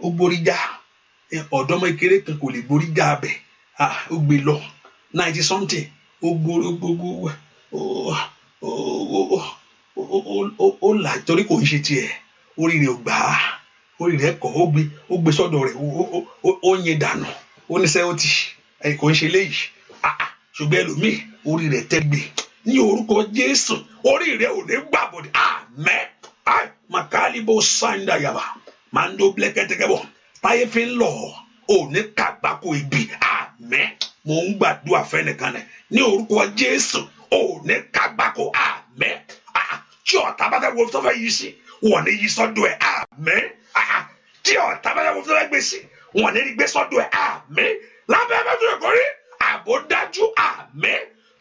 Speaker 2: ó borí já ọ̀dọ́mọ ìkéré kan kò lè borí já abẹ ó gbé lọ 90 something ó gbogbo ó là torí kò ń ṣe tiẹ̀ orí rẹ̀ ò gbà á orí rẹ̀ kọ̀ ó gbé sọ́dọ̀ rẹ̀ ó yin dànù ó ní sẹ́wọ́tì kò ń ṣe léyìí ṣùgbọ́n ẹlòmíì orí rẹ̀ tẹ́gbẹ́ ní orúkọ Jésù orí rẹ̀ ò ní gbàbọ̀dẹ̀ àmẹ́ makalibo sanda yaba mando blẹkẹtẹkẹbọ táyé fi ń lọ ò ní kàgbákò ibi àmẹ́ mò ń gbàdúrà fẹ́nìkan rẹ̀ ní orúkọ Jésù ò ní kàgbákò àmẹ́ tí ọ̀tá bá fẹ́ wo tó fẹ́ yí sí wọ́n ní yí sọ́dọ̀ ẹ̀ àmẹ́ tí ọ̀tá bá fẹ́ wo tó fẹ́ gbé sí wọ́n ní gbé sọ́dọ̀ ẹ̀ àmẹ́ lábẹ́ bá tó ẹ̀kọ́ rí àbódájú àmẹ́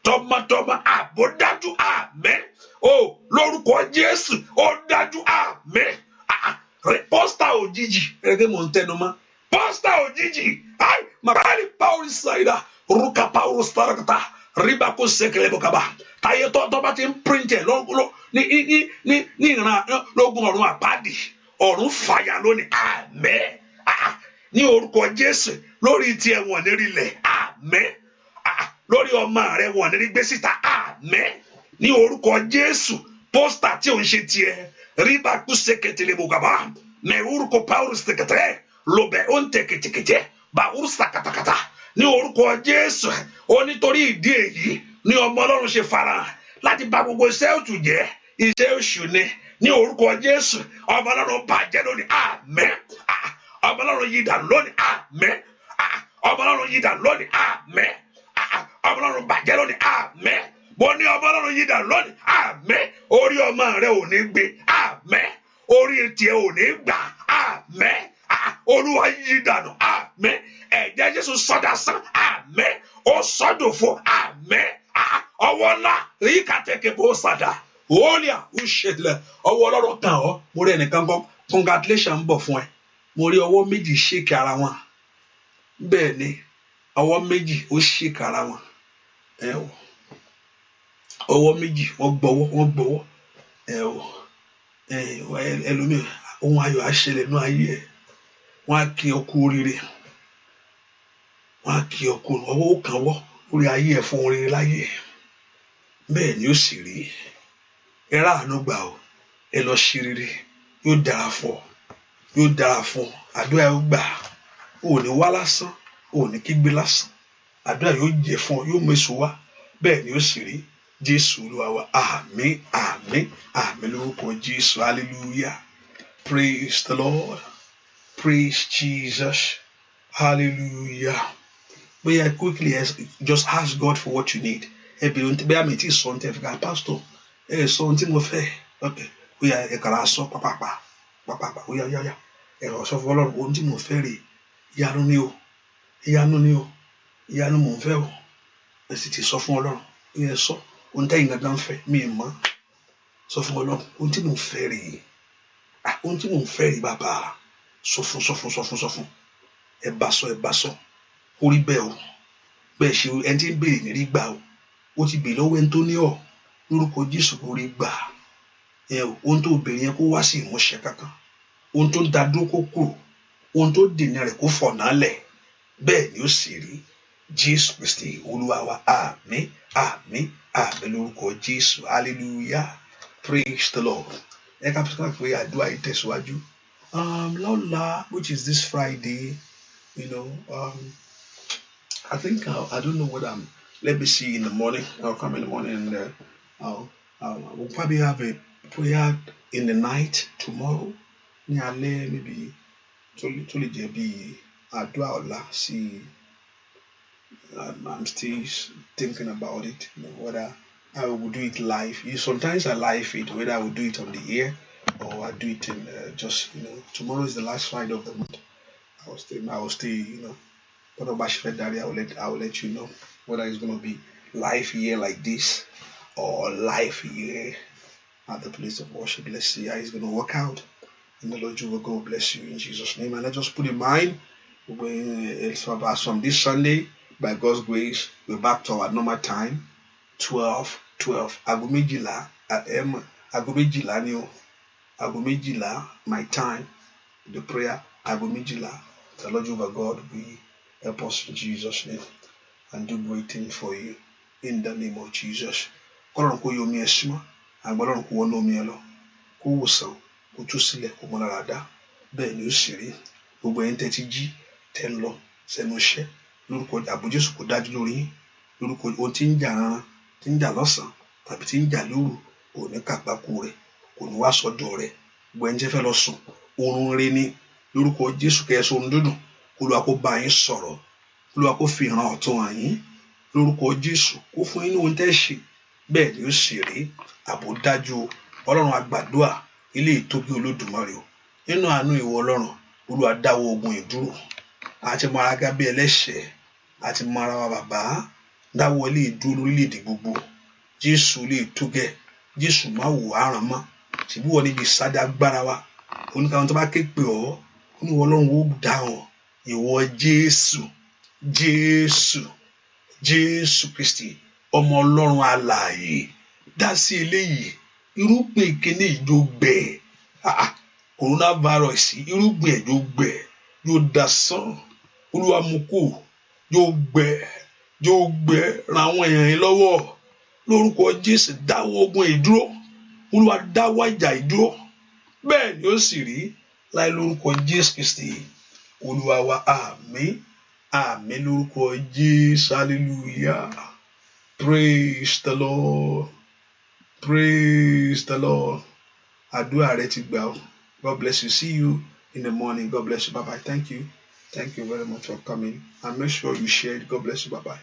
Speaker 2: tọmọtọmọ àbódájú àmẹ́ lórúkọ Jésù ó dájú àmẹ́ pọ́stà òjijì ẹgbẹ́ mò ń tẹnu mọ́ pọ́stà òjijì màkàlí paul ṣáìdà rúkà paul ṣàràkàtà ríbà kó sẹkẹlẹ bọkàbà táyé tọ́ bá ti ń píríntẹ̀ ní ìran lógún ọ̀run àpáàdì ọ̀run fàyà lónìí àmẹ́ ní orúkọ Jésù lórí tiẹ̀ wọ̀n lérí lẹ̀ àmẹ́ lórí ọmọ rẹ̀ wọ̀n lérí gbé síta àmẹ́ ní orúkọ Jésù pósítà tí ò ń ṣe tiẹ̀ ríbà kú sẹkẹtẹlẹ bọkàbà mẹ orúkọ paul sẹkẹtẹ lọbẹ ó ń tẹ kẹtẹkẹtẹ bá orúsà kàtàkàtà ní orúkọ Jésù ó nítorí ìdí èyí ní ọmọ Ọlọ́run ṣe farahàn láti bà gbogbo iṣẹ́ òtù jẹ́ iṣẹ́ òṣù ní orúkọ Jésù ọmọ Ọlọ́run bàjẹ́ lónìí àmín ọmọ Ọlọ́run yí dànù lónìí àmín ọmọ Ọlọ́run yí dànù lónìí àmín ọmọ Ọlọ́run bàjẹ́ lónìí àmín bó ní ọmọ Ọlọ́run yí dànù lónìí àmín orí ọmọ rẹ ò ní gbé àmín orí tiẹ̀ ò ní gbà àmín Olúwa yí dànù àmín ẹ̀jẹ̀ Jésù sọdá sán àmín ó sọdòfo àmín ọwọ́ ńlá rí kàtẹ́kẹ́ bó sàdá wọ́ọ̀lìà ó ṣẹlẹ̀ ọwọ́ Ọlọ́run kàn ọ́ mo rí ẹnìkan kan congratulation ń bọ̀ fún ẹ mo rí ọwọ́ méjì ṣèkì ara wọn bẹ́ẹ̀ ni ọwọ́ méjì ó ṣèkì ara wọn ọwọ́ méjì wọ́n gbọ́wọ́ ẹlòmíì ohun ayọ̀ á ṣẹlẹ̀ ní ayé ẹ̀ wọ́n á kí ọ kú oríire wọ́n á kí ọ kú ọwọ́ ó kàn wọ́ orí ayé ẹ̀ fún oríire láyé ẹ̀ bẹ́ẹ̀ ni ó sì rí ẹ ráàánú gbà ó ẹ lọ ṣe rere yóò dára fún ọ àdúrà yóò gbà ó ní wá lásán ó ní kígbe lásán àdúrà yóò jẹ fún ọ yóò méso wá bẹ́ẹ̀ ni ó sì rí Jésù Olúwa wa àmín àmín àmín lórúkọ Jésù hallelujah praise the Lord praise Jesus hallelujah bóyá quickly just ask God for what you need ẹ bèrè ohun tí bóyá mi ti sọ ohun tí ẹ fi ká pastor ẹ sọ ohun tí mo fẹ́ okay bóyá ẹ kàrà sọ pàpàpà bóyá yáyá ẹ rọ sọ fún Ọlọ́run ohun tí mo fẹ́ rè ìyanu mò ń fẹ́ o ẹ sì ti sọ fún Ọlọ́run ẹ sọ ohun tẹ́yìn gangan fẹ́ mi ì mọ̀ sọ fún Ọlọ́run ohun tí mo fẹ́ rè ohun tí mò ń fẹ́ rí bàbá sọ fún ẹ bá sọ ó rí bẹ́ẹ̀ o bẹ́ẹ̀ ṣe ẹni tí ń béèrè ní rí gbà o ó ti béèrè lọ́wọ́ ẹni tó ní ọ̀ lórúkọ Jésù kó rí gbà ohun tó béèrè yẹn kó wá sí ìmúṣẹ kankan ohun tó ń da dúró kó kúrò ohun tó dènà rẹ̀ kó fọ̀nà lẹ̀ bẹ́ẹ̀ ni ó sì rí Jésù Kristi Olúwa wa àmín àmín àmín lórúkọ Jésù hallelujah praise the Lord. Ẹ ká pé àdúrà yìí tẹ̀síwájú lọ́la which is this Friday I think I don't know what let me see in the morning. I'll come in the morning and we'll probably have a prayer in the night tomorrow. Ní alẹ́ maybe tó lè jẹ́ bí àdúrà ọ̀la sí I'm still thinking about it, whether I will do it live. Sometimes I live it, whether I will do it on the air or I do it in just tomorrow is the last Friday of the month. I will stay but I will let you know whether it's going to be live here like this or live here at the place of worship. Let's see how it's going to work out. And the Lord will go bless you in Jesus' name. And let's just put in mind, from this Sunday, by God's grace, we're back to our normal time, 12. Agumejila my time, the prayer, Agumejila. The Lord Jehovah God will help us in Jesus' name and do great things for you in the name of Jesus. Kọ́lọ́run kó yọ omi ẹ̀sìn mọ́, àgbọ̀lọ́run kó wọnú omi ẹ lọ, kó wòsàn, kó tú sílẹ̀, kó mọ́ lára dá. Bẹ́ẹ̀ ni ó sì rí. Gbogbo ẹ̀yin tẹ́ ti jí, tẹ́ ń lọ sẹ́nu iṣẹ́. Lórúkọ ààbò Jésù kó dájú lórí yín. Lórúkọ ohun tí ń jà rán, tí ń jà lọ́sàn-án, tàbí tí ń jà lóru, kò ní kàgbákò rẹ̀, kò ní wá sọ́dọ̀ rẹ̀. Gbogbo ẹ̀yin tẹ́ fẹ́ lọ sùn, oorun rere ni. Lórúkọ Jésù kẹ́ẹ̀sọ́ ohun dúdùn. Olúwa kó bá yín sọ̀rọ̀. Olúwa kó fi ìran ọ̀tun hàn yín. Lórúkọ Jésù kó fún yín ní ohun tẹ́ ṣe. Bẹ́ẹ̀ ni ó sì rí. Ààbò dájú Ọlọ́run àgbàdua ilé ìtóbi Olódùmarè o. Nínú àánú ìwọ Ọlọ́run, Olúwa dáwọ́ ogun ìdúró. Àti mọ ara gábé ẹlẹ́ṣẹ̀, àti mọ ara wa bàbá. Dáwọ́ ilé ìdúró lórílẹ̀-èdè gbogbo. Jésù ilé ìtógẹ̀. Jésù má wò àràn mọ́. Ṣèbí wọ́n níbi ìsáde agbára wa. Oníkàwọn tó bá ké pè ọ́, oníwọ Ọlọ́run ó dáhùn. Ìwọ Jésù Kristi, ọmọ Ọlọ́run alààyè, dá sí eléyìí. Irúgbìn ìkíní ìjó gbẹ. Coronavirus, irúgbìn ẹ̀jọ̀ gbẹ. Yóò dasán. Olúwa mú kó. Yóò gbẹ. Ran àwọn èèyàn yìí lọ́wọ́. Lórúkọ Jésù dáwọ́ ogun ìdúró. Olúwa dáwọ́ ìjà ìdúró. Bẹ́ẹ̀ ni ó sì rí láì lórúkọ Jésù Kristi. Olúwa wa àmín. Àmín lórúkọ Jésù. Hallelujah. Praise the Lord. Praise the Lord. Àdúrà rẹ ti gbà o. God bless you. See you in the morning. God bless you. Bye-bye. Thank you. Thank you very much for coming. And make sure you share it. God bless you. Bye-bye.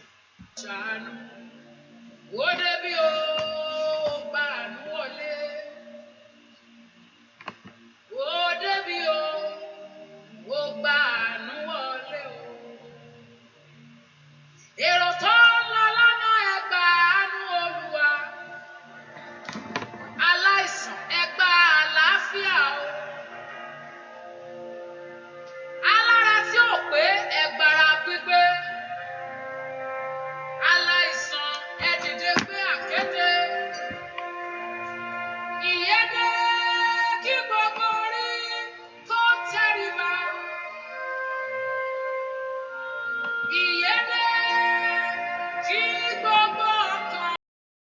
Speaker 1: Èrò tó ń lọ lọ́nà ẹgbà àánú Olúwa, aláìsàn ẹgbà àlàáfíà o, alára tí ò pé ẹgbàrá pípé, aláìsàn ẹ dìde gbé àkéte, ìyédè kí gbogbo.